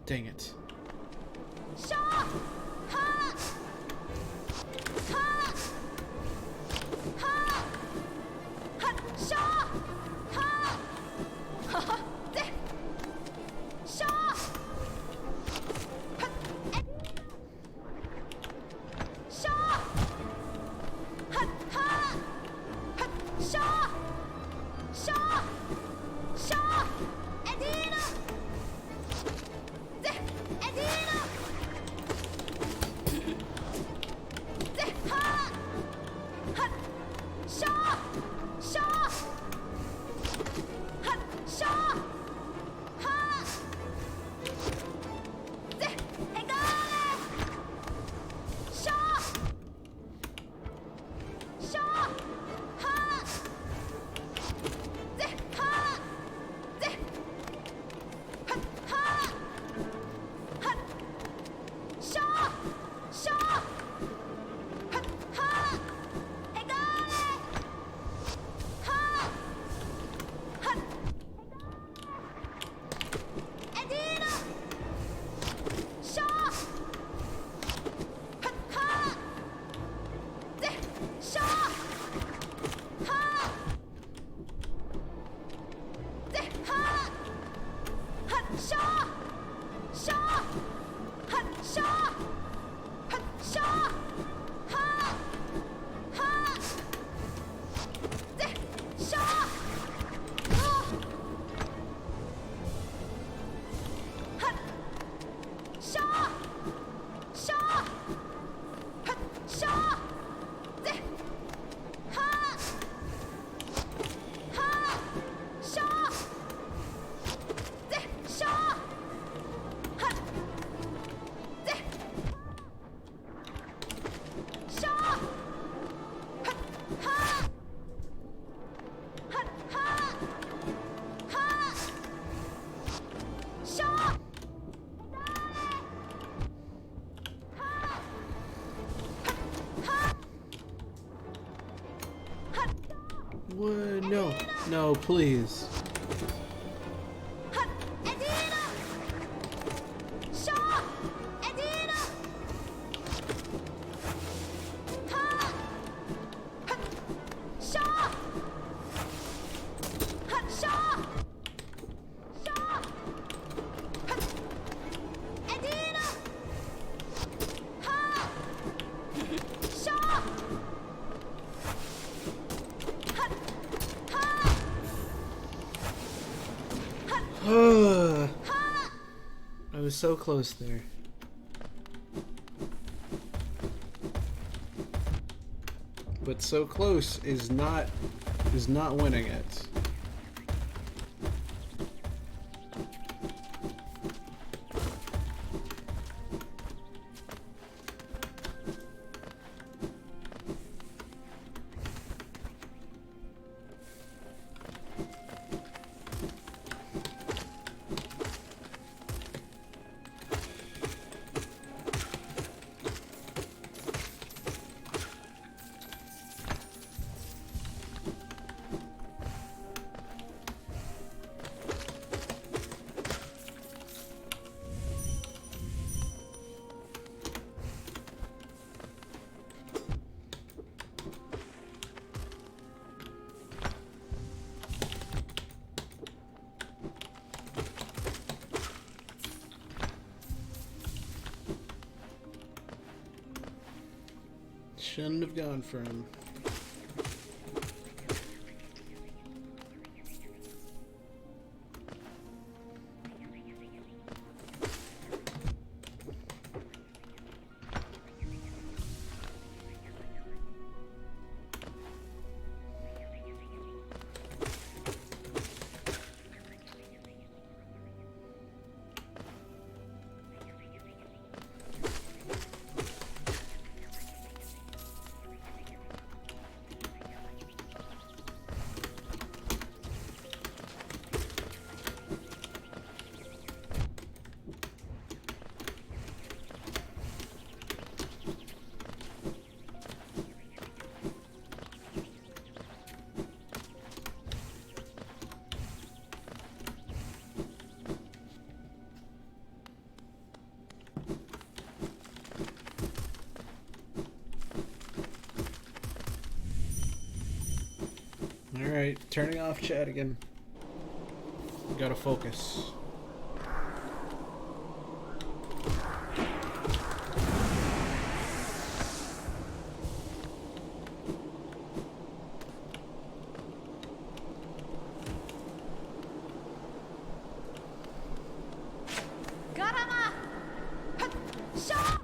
Dang it. What? No. No, please. Hut! Edina! Shaw! Edina! Ha! Hut! Shaw! Hut! Shaw! Shaw! Hut! Edina! Ha! Shaw! Hut! Ha! Hut! Ha! I was so close there. But so close is not winning it. Shouldn't have gone for him. Alright, turning off chat again. Gotta focus. Garama! Hut! Shaw!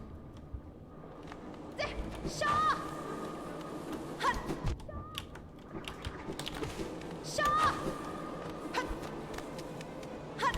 Shaw! Hut! Shaw! Hut! Hut!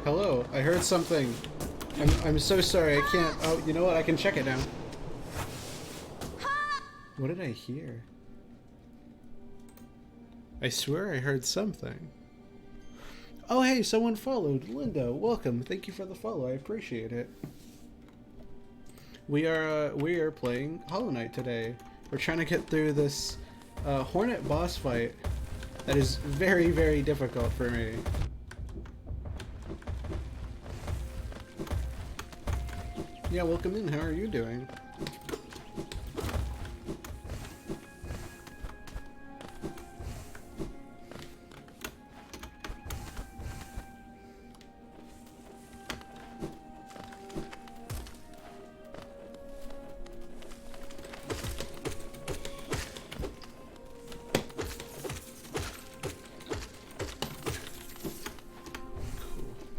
Hello, I heard something. I'm so sorry, I can't. Oh, you know what? I can check it now. What did I hear? I swear I heard something. Oh, hey, someone followed. Linda, welcome. Thank you for the follow. I appreciate it. We are playing Hollow Knight today. We're trying to get through this Hornet boss fight that is very, very difficult for me. Yeah, welcome in. How are you doing?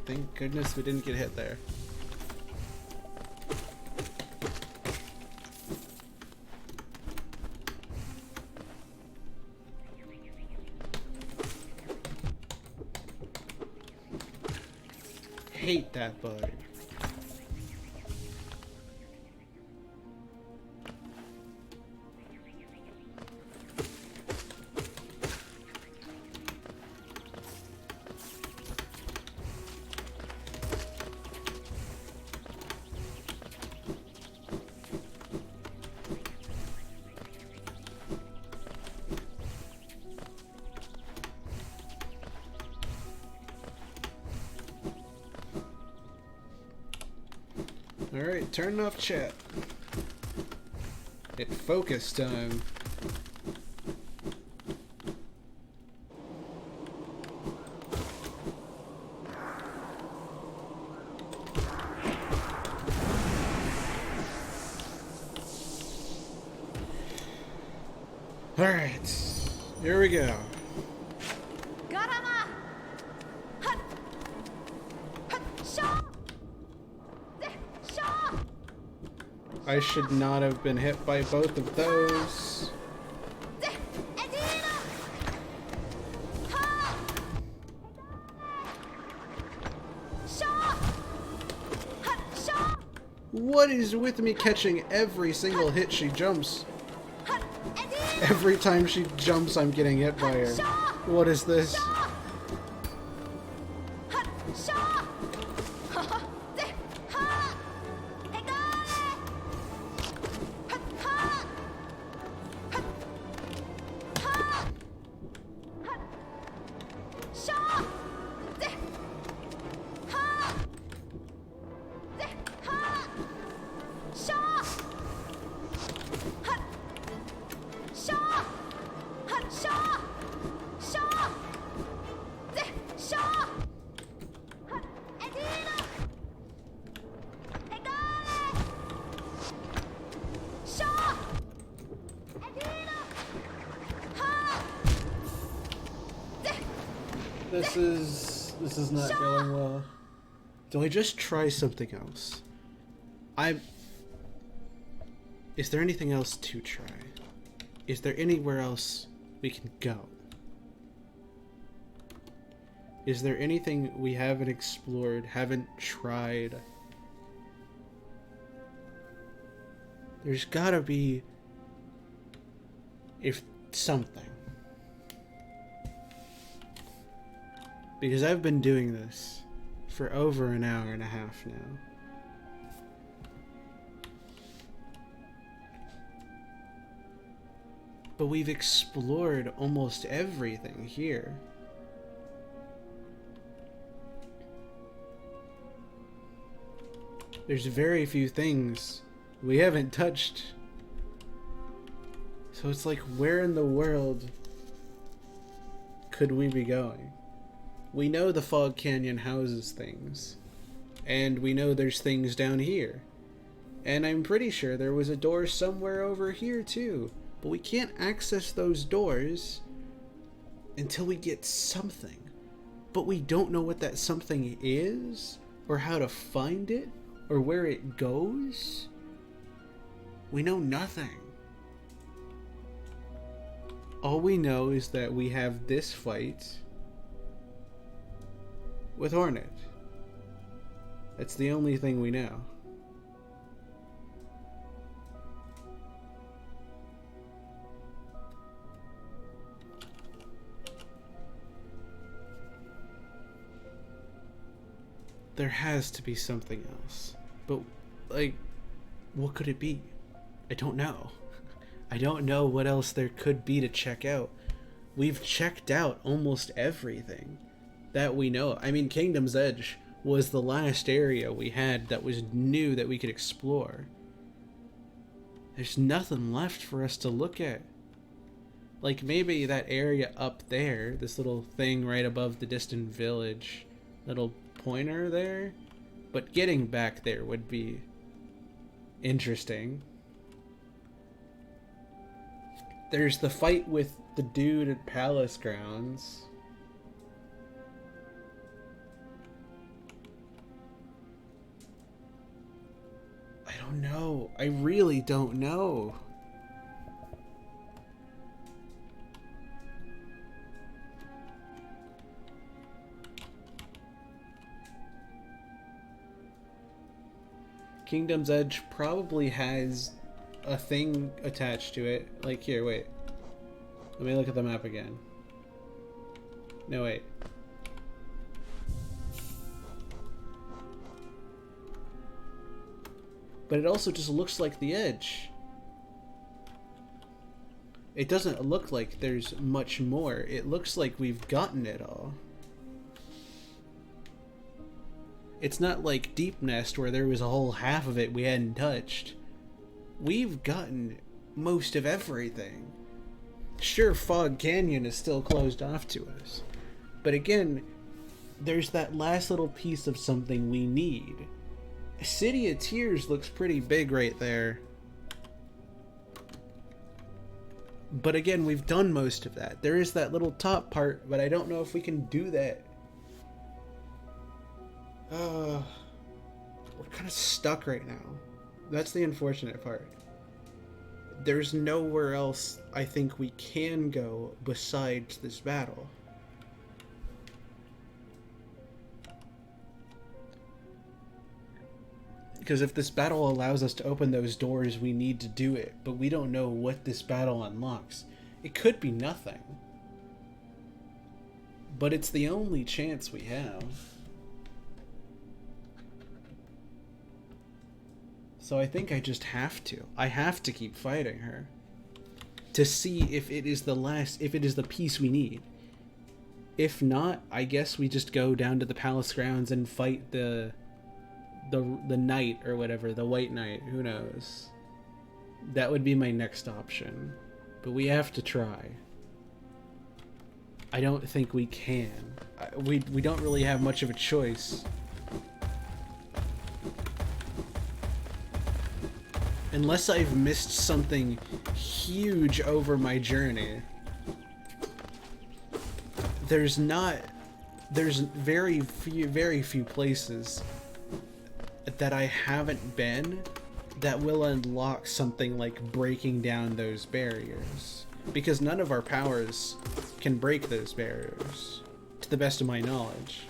Thank goodness we didn't get hit there. Hate that bug. Alright, turn off chat. Hit focus time. Alright, here we go. Garama! Hut! Hut! Shaw! Shaw! I should not have been hit by both of those. Edina! Ha! Shaw! Hut! Shaw! What is with me catching every single hit she jumps? Hut! Edina! Every time she jumps, I'm getting hit by her. What is this? Shaw! Hut! Shaw! Ha! Ha! Egale! Hut! Ha! Hut! Ha! Hut! Shaw! Ha! Ha! Shaw! Hut! Shaw! Hut! Shaw! Shaw! Shaw! Hut! Edina! Egale! Shaw! Edina! Ha! This is not going well. Do I just try something else? Is there anything else to try? Is there anywhere else we can go? Is there anything we haven't explored, haven't tried? There's gotta be... if something. Because I've been doing this for over an hour and a half now. But we've explored almost everything here. There's very few things we haven't touched. So it's like, where in the world could we be going? We know the Fog Canyon houses things. And we know there's things down here. And I'm pretty sure there was a door somewhere over here too. But we can't access those doors until we get something. But we don't know what that something is, or how to find it, or where it goes. We know nothing. All we know is that we have this fight with Hornet. It's the only thing we know. There has to be something else. But, like, what could it be? I don't know. I don't know what else there could be to check out. We've checked out almost everything that we know. I mean, Kingdom's Edge was the last area we had that was new that we could explore. There's nothing left for us to look at. Like, maybe that area up there, this little thing right above the distant village, little pointer there, but getting back there would be interesting. There's the fight with the dude at Palace Grounds. I don't know. I really don't know. Kingdom's Edge probably has a thing attached to it. Like, here, wait. Let me look at the map again. No, wait. But it also just looks like the Edge. It doesn't look like there's much more. It looks like we've gotten it all. It's not like Deep Nest where there was a whole half of it we hadn't touched. We've gotten most of everything. Sure, Fog Canyon is still closed off to us. But again, there's that last little piece of something we need. City of Tears looks pretty big right there. But again, we've done most of that. There is that little top part, but I don't know if we can do that. We're kind of stuck right now. That's the unfortunate part. There's nowhere else I think we can go besides this battle. Because if this battle allows us to open those doors, we need to do it. But we don't know what this battle unlocks. It could be nothing. But it's the only chance we have. So I think I just have to. I have to keep fighting her. To see if it is the piece we need. If not, I guess we just go down to the palace grounds and fight the knight or whatever, the white knight, who knows. That would be my next option. But we have to try. I don't think we can. We don't really have much of a choice. Unless I've missed something huge over my journey. There's very few places that I haven't been that will unlock something like breaking down those barriers. Because none of our powers can break those barriers, to the best of my knowledge.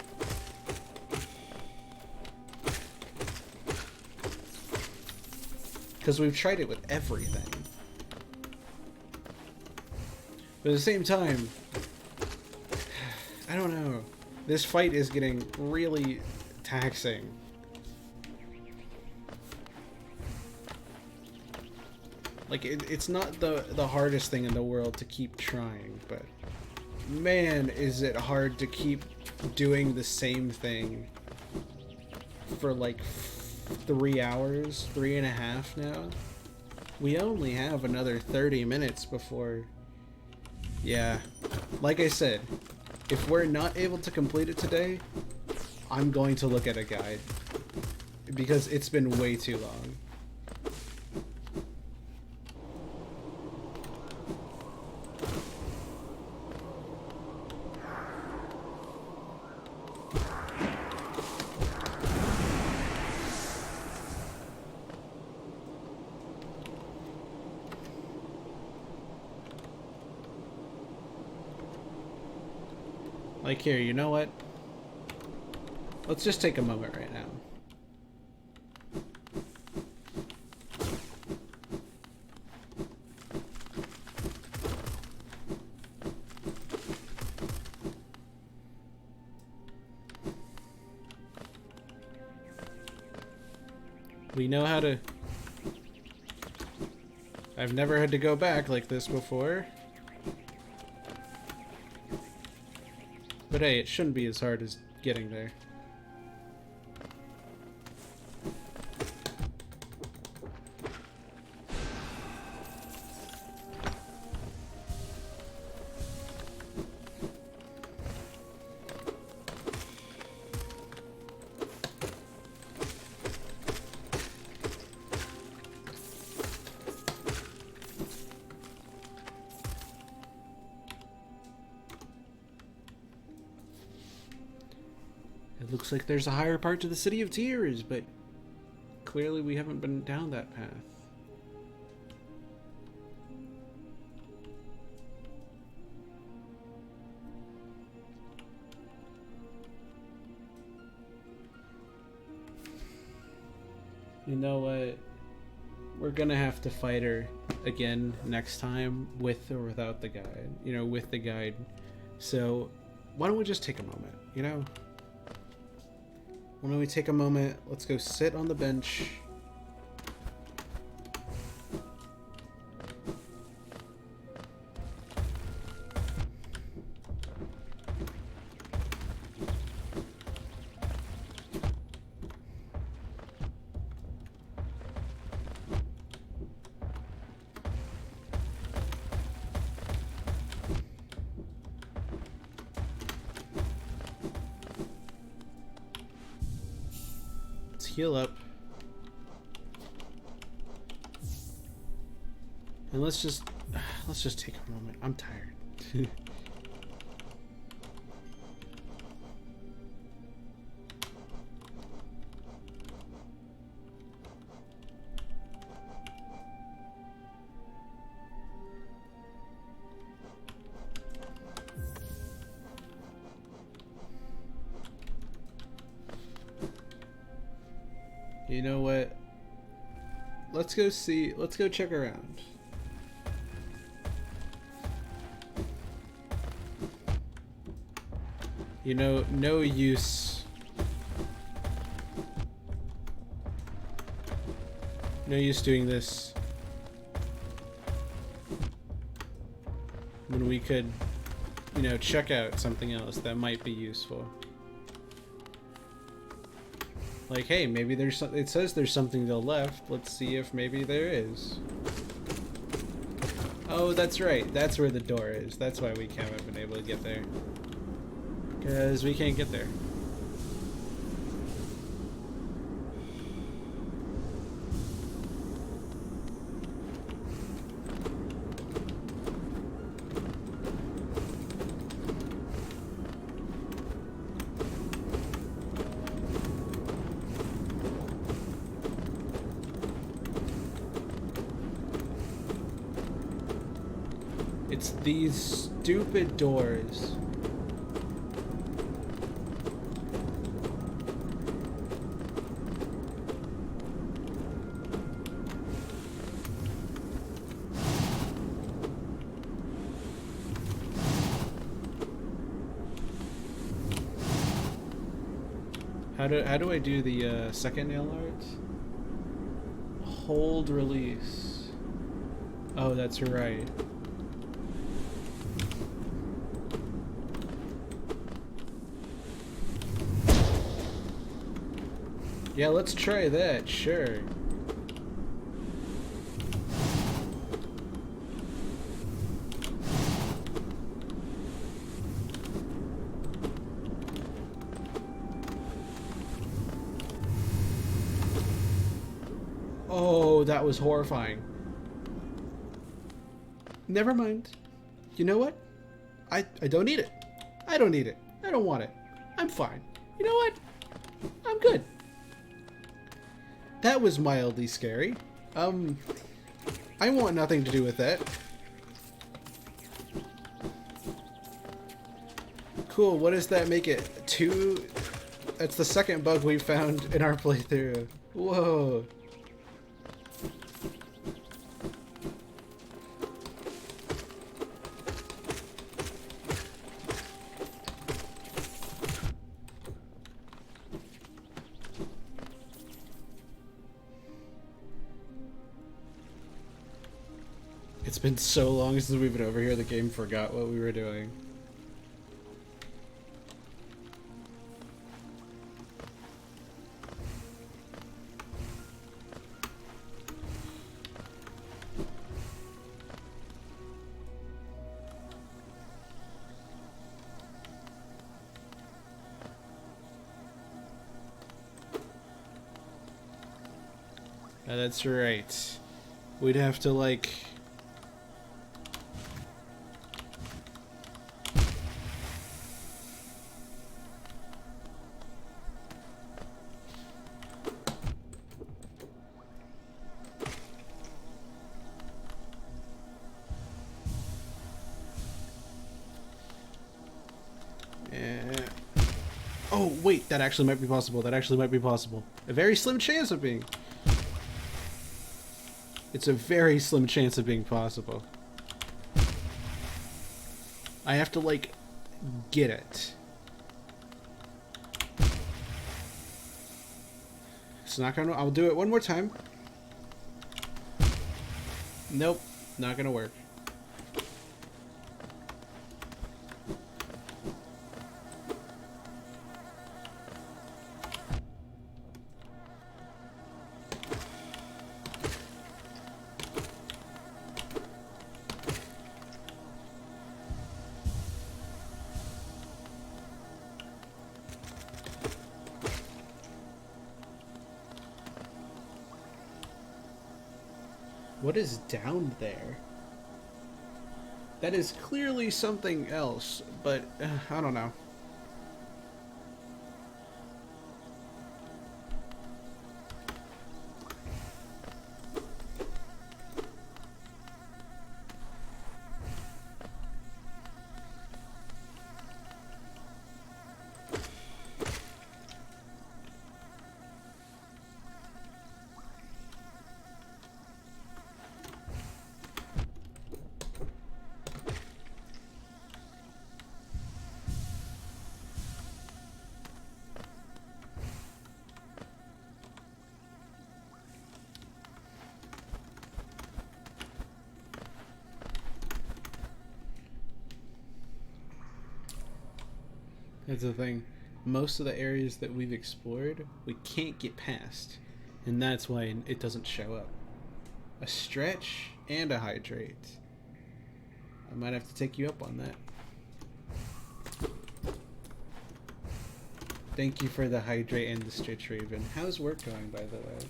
Because we've tried it with everything. But at the same time, I don't know. This fight is getting really taxing. Like, it's not the hardest thing in the world to keep trying, but man, is it hard to keep doing the same thing for like 3 hours, 3.5 now. We only have another 30 minutes before... Yeah, like I said, if we're not able to complete it today, I'm going to look at a guide. Because it's been way too long. Like, here, you know what? Let's just take a moment right now. We know how to... I've never had to go back like this before. But hey, it shouldn't be as hard as getting there. It looks like there's a higher part to the City of Tears, but clearly we haven't been down that path. You know what? We're gonna have to fight her again next time, with or without the guide. You know, with the guide. So, why don't we just take a moment, you know? Why don't we take a moment? Let's go sit on the bench. Heal up. And let's just take a moment. I'm tired. You know what? Let's go see. Let's go check around. You know, no use. No use doing this when we could, you know, check out something else that might be useful. Like, hey, maybe there's some, it says there's something to the left. Let's see if maybe there is. Oh, that's right. That's where the door is. That's why we haven't been able to get there. Because we can't get there. It's these stupid doors. How do I do the second nail art? Hold release. Oh, that's right. Yeah, let's try that, sure. Oh, that was horrifying. Never mind. You know what? I don't need it. I don't need it. I don't want it. I'm fine. You know what? I'm good. That was mildly scary. I want nothing to do with that. Cool, what does that make it? 2? That's the second bug we found in our playthrough. Whoa. It's been so long since we've been over here, the game forgot what we were doing. That's right. We'd have to, like... Oh, wait, that actually might be possible. That actually might be possible. A very slim chance of being... It's a very slim chance of being possible. I have to, like, get it. It's not gonna... I'll do it one more time. Nope, not gonna work. What is down there? That is clearly something else, but I don't know. That's the thing. Most of the areas that we've explored, we can't get past. And that's why it doesn't show up. A stretch and a hydrate. I might have to take you up on that. Thank you for the hydrate and the stretch, Raven. How's work going, by the way?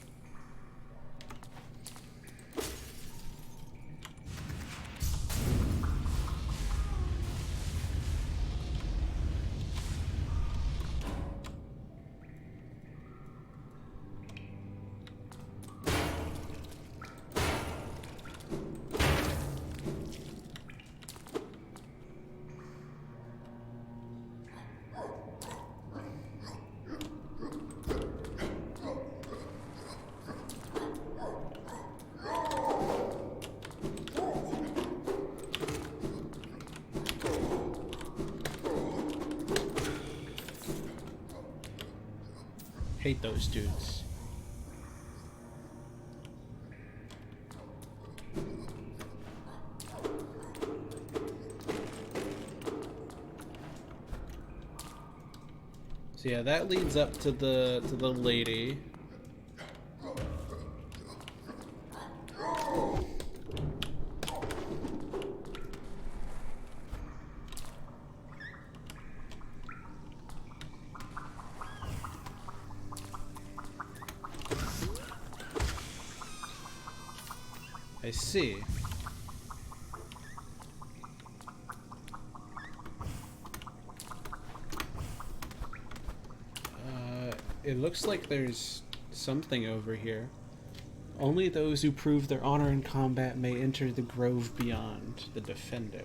Hate those dudes. So yeah, that leads up to the lady. I see. It looks like there's something over here. Only those who prove their honor in combat may enter the grove beyond, the defender.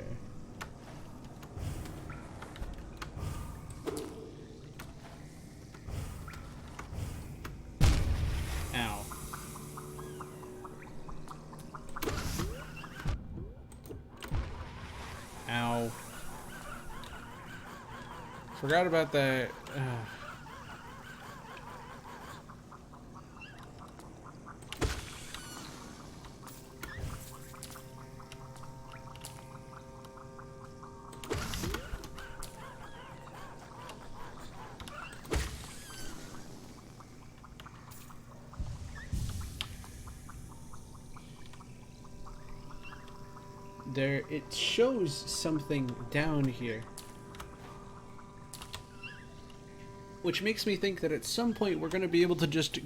Ow. Ow. Forgot about that. There, it shows something down here. Which makes me think that at some point we're going to be able to just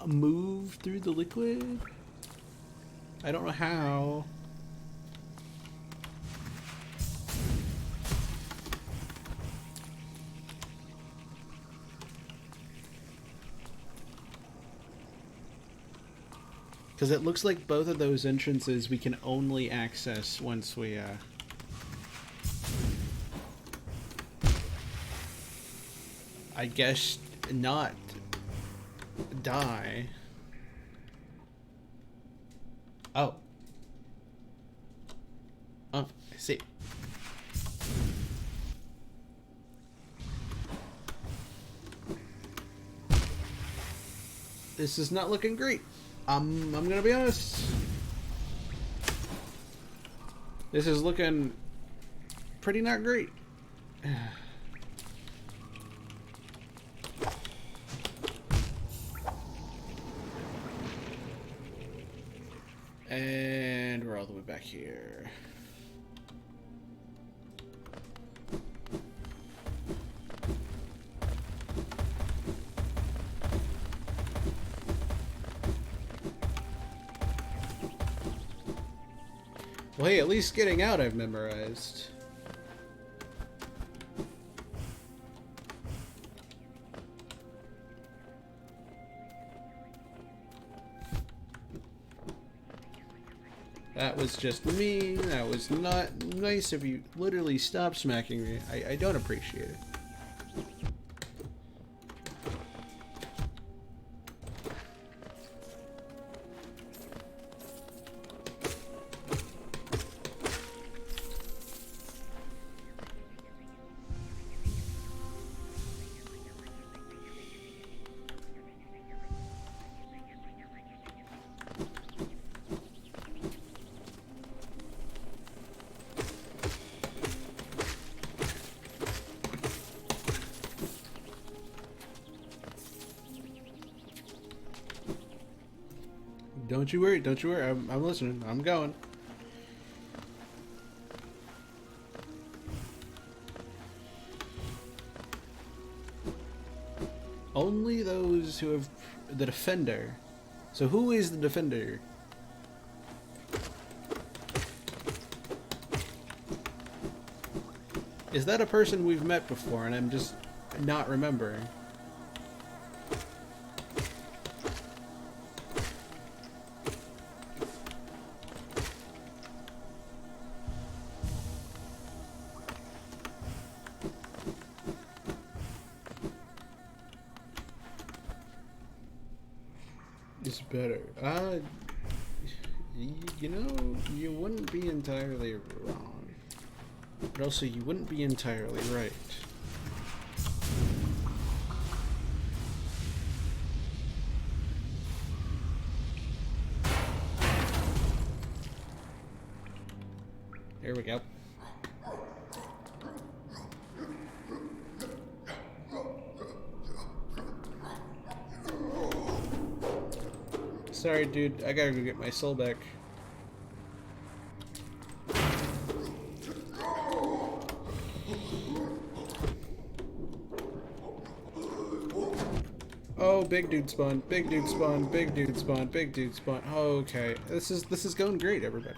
move through the liquid. I don't know how. Because it looks like both of those entrances we can only access once we, I guess not die. Oh. Oh, I see. This is not looking great. I'm gonna be honest. This is looking pretty not great. And we're all the way back here. Well, hey, at least getting out I've memorized. That was just me. That was not nice of you. Literally stop smacking me. I don't appreciate it. Don't you worry, don't you worry. I'm listening. I'm going. Only those who have the defender. So who is the defender? Is that a person we've met before and I'm just not remembering? It's better. You know, you wouldn't be entirely wrong. But also, you wouldn't be entirely right. There we go. Sorry, dude. I gotta go get my soul back. Oh, big dude spawn. Big dude spawn. Big dude spawn. Big dude spawn. Oh, okay. This is going great, everybody.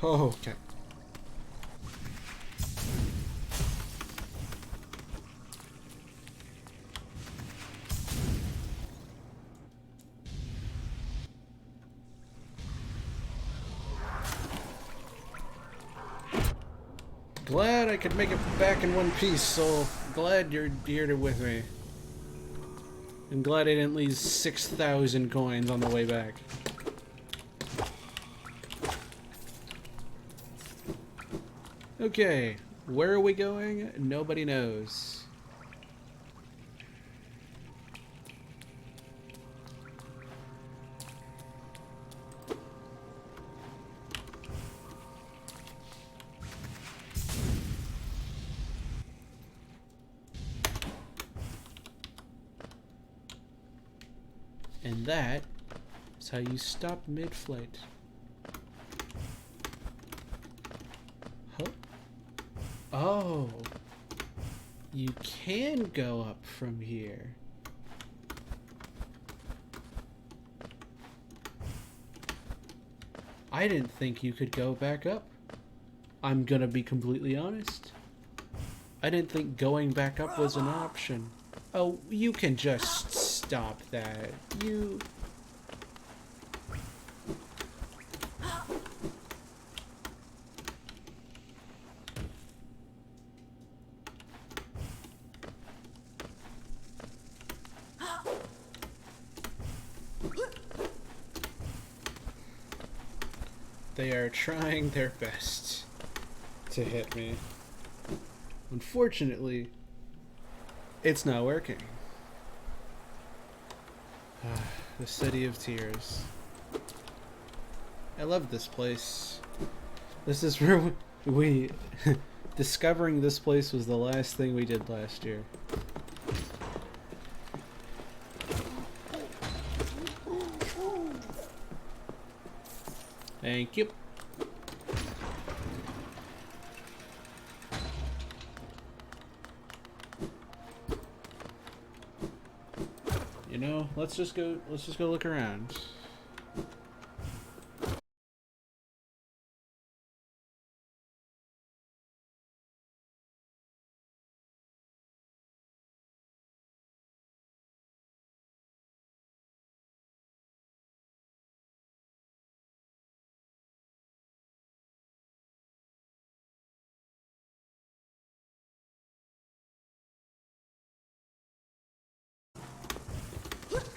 Oh, okay. Glad I could make it back in one piece, so glad you're here with me. I'm glad I didn't lose 6,000 coins on the way back. Okay, where are we going? Nobody knows. And that is how you stop mid-flight. Huh? Oh. You can go up from here. I didn't think you could go back up. I'm gonna be completely honest. I didn't think going back up was an option. Oh, you can just stop that. You... They are trying their best to hit me. Unfortunately, it's not working. The City of Tears. I love this place. This is where we discovering this place was the last thing we did last year. Thank you. You know, let's just go look around.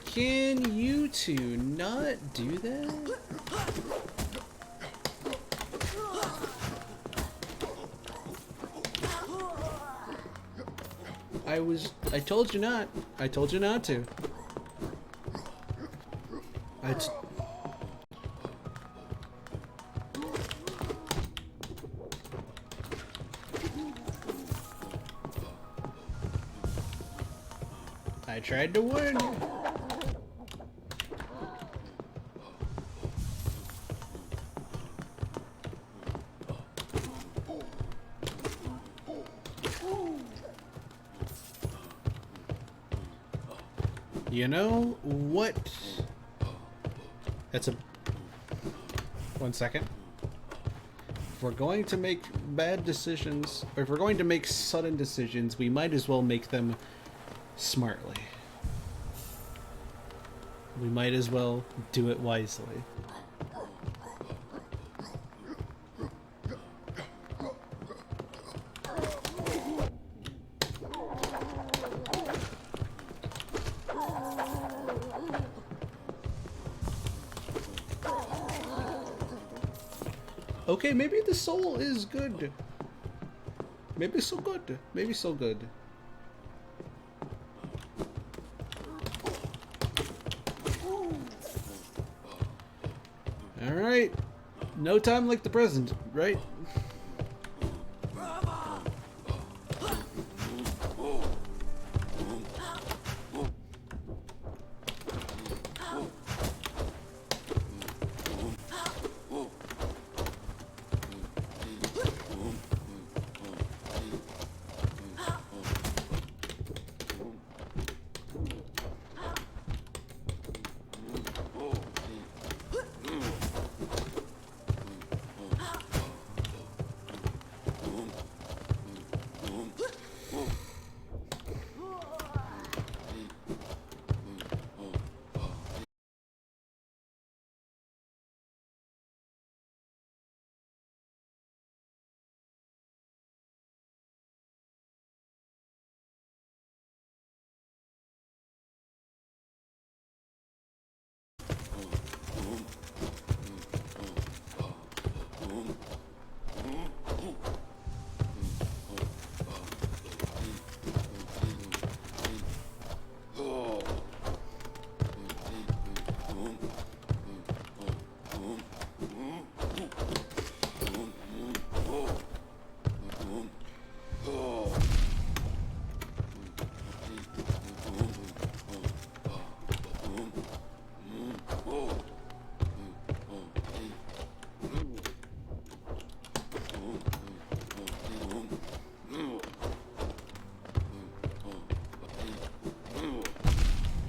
Can you two not do that? I told you not. I told you not to. I tried to warn you. You know what? That's a... 1 second. If we're going to make bad decisions, or if we're going to make sudden decisions, we might as well make them smartly. We might as well do it wisely. Okay, maybe the soul is good. Maybe so good. Maybe so good. Alright. No time like the present, right?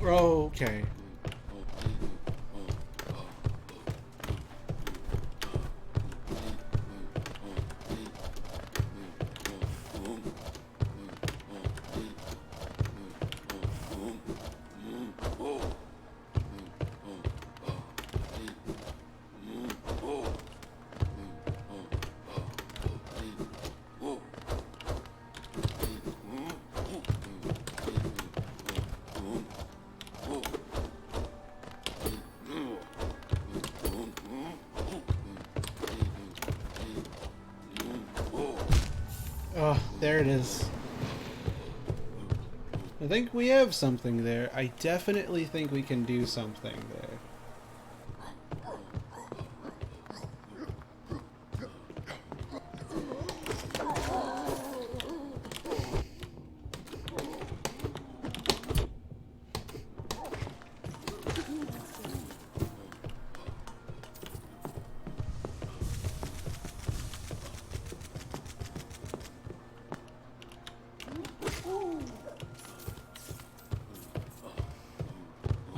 Okay. Oh, there it is. I think we have something there. I definitely think we can do something there.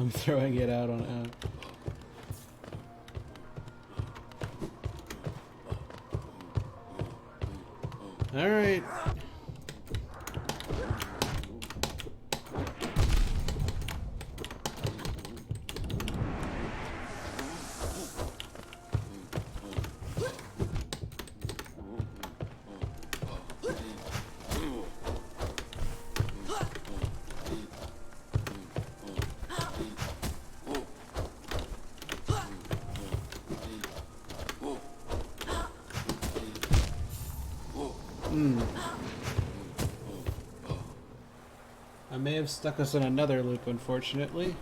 I'm throwing it out on out. All right. I may have stuck us in another loop, unfortunately.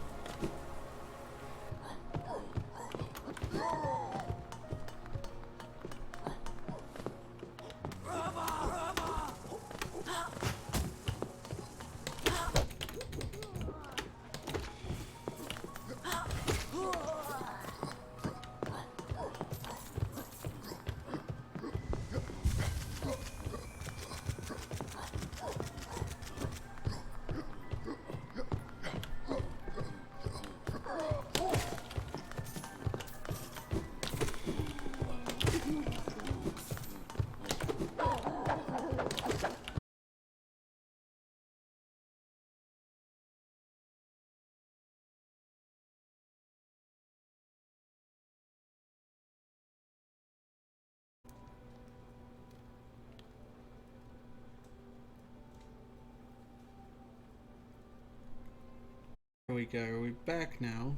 There we go. Are we back now?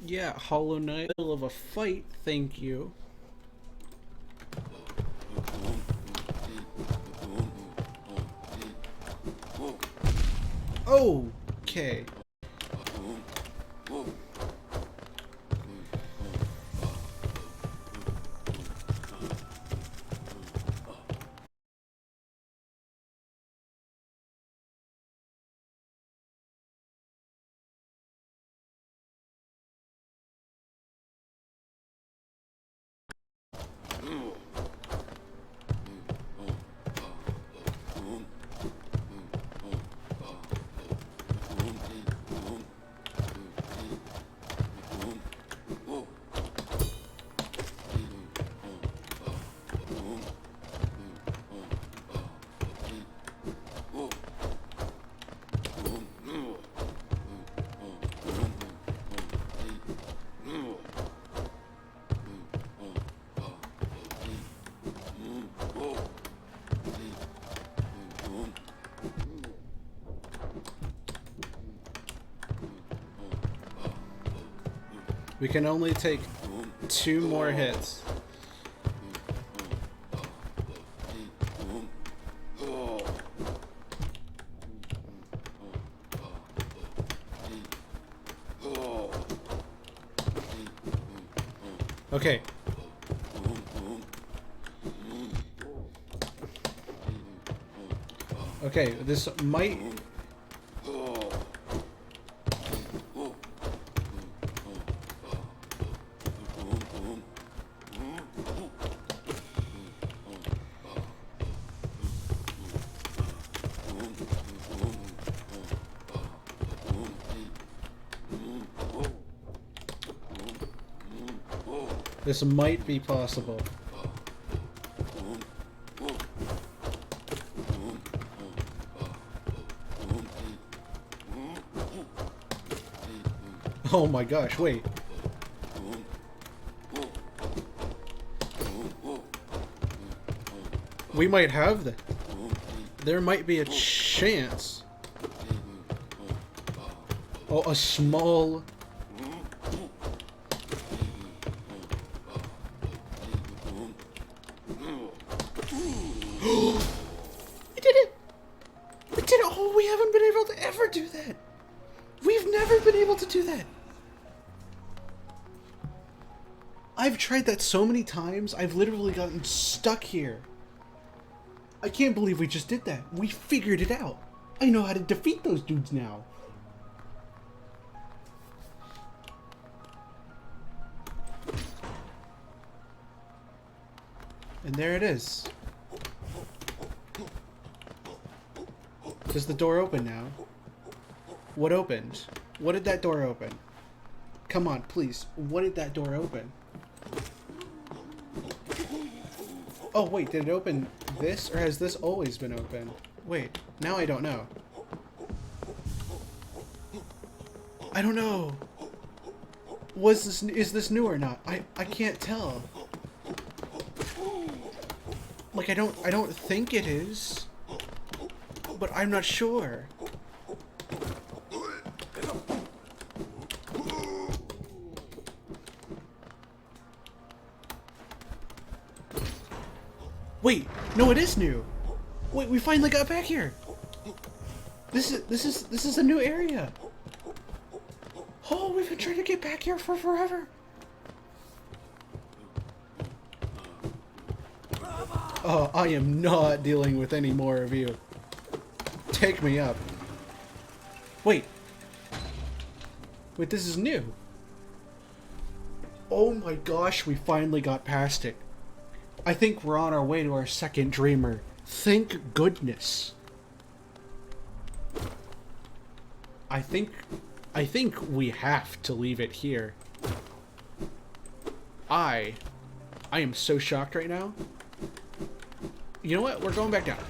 Yeah, Hollow Knight. Middle of a fight, thank you. Okay. We can only take 2 more hits. Okay. Okay, this might... This might be possible. Oh my gosh, wait. We might have that. There might be a chance. Oh, a small... We did it! We did it! Oh, we haven't been able to ever do that! We've never been able to do that! I've tried that so many times, I've literally gotten stuck here. I can't believe we just did that. We figured it out. I know how to defeat those dudes now. And there it is. Does the door open now? What opened? What did that door open? Come on, please. What did that door open? Oh, wait, did it open this, or has this always been open? Wait, now I don't know. I don't know. Is this new or not? I can't tell. Like, I don't think it is. But I'm not sure. Wait, no, it is new. Wait, we finally got back here. This is a new area. Oh, we've been trying to get back here for forever. Oh, I am not dealing with any more of you. Take me up. Wait. Wait, this is new. Oh my gosh, we finally got past it. I think we're on our way to our second dreamer. Thank goodness. I think we have to leave it here. I am so shocked right now. You know what? We're going back down.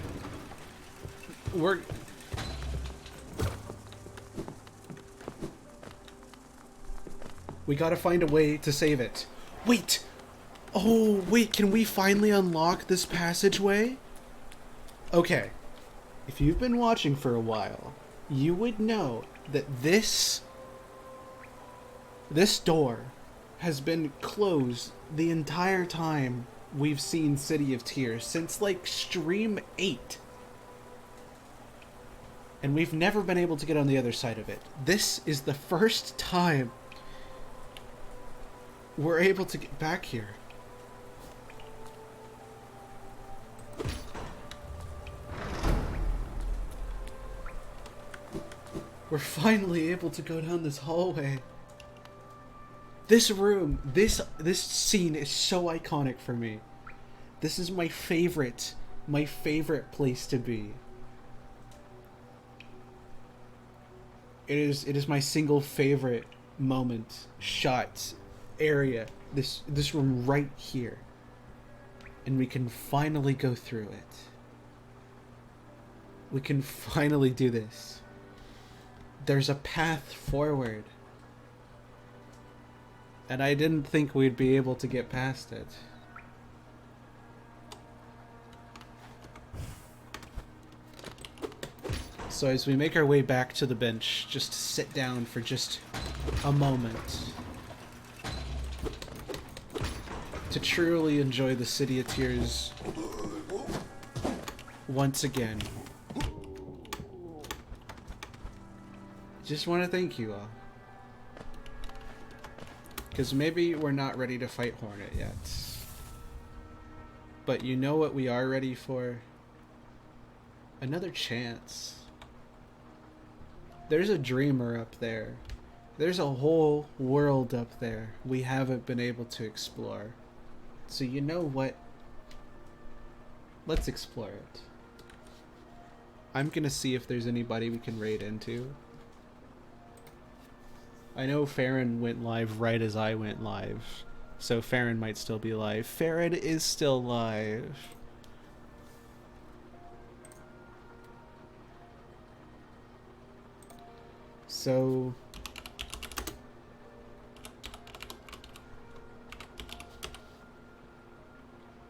We gotta find a way to save it. Wait! Oh, wait, can we finally unlock this passageway? Okay. If you've been watching for a while, you would know that this door has been closed the entire time we've seen City of Tears, since like stream 8. And we've never been able to get on the other side of it. This is the first time we're able to get back here. We're finally able to go down this hallway. This room, this scene is so iconic for me. This is my favorite place to be. It is my single favorite moment, shot, area. This room right here. And we can finally go through it. We can finally do this. There's a path forward. And I didn't think we'd be able to get past it. So as we make our way back to the bench, just sit down for just a moment to truly enjoy the City of Tears once again. Just want to thank you all. Because maybe we're not ready to fight Hornet yet. But you know what we are ready for? Another chance. There's a dreamer up there. There's a whole world up there we haven't been able to explore. So you know what? Let's explore it. I'm gonna see if there's anybody we can raid into. I know Farron went live right as I went live. So Farron might still be alive. Farron is still alive. So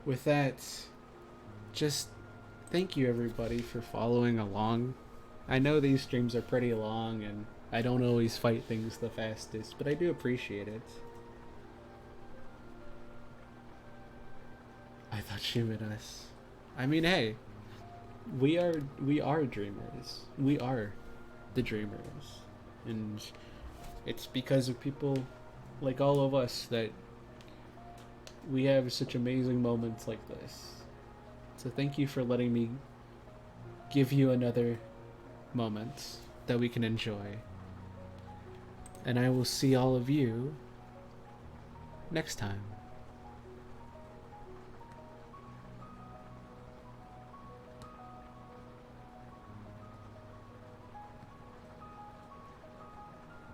with that, just thank you everybody for following along. I know these streams are pretty long and I don't always fight things the fastest, but I do appreciate it. I thought she meant us. I mean, hey, we are dreamers. We are the dreamers. And it's because of people like all of us that we have such amazing moments like this. So thank you for letting me give you another moment that we can enjoy. And I will see all of you next time.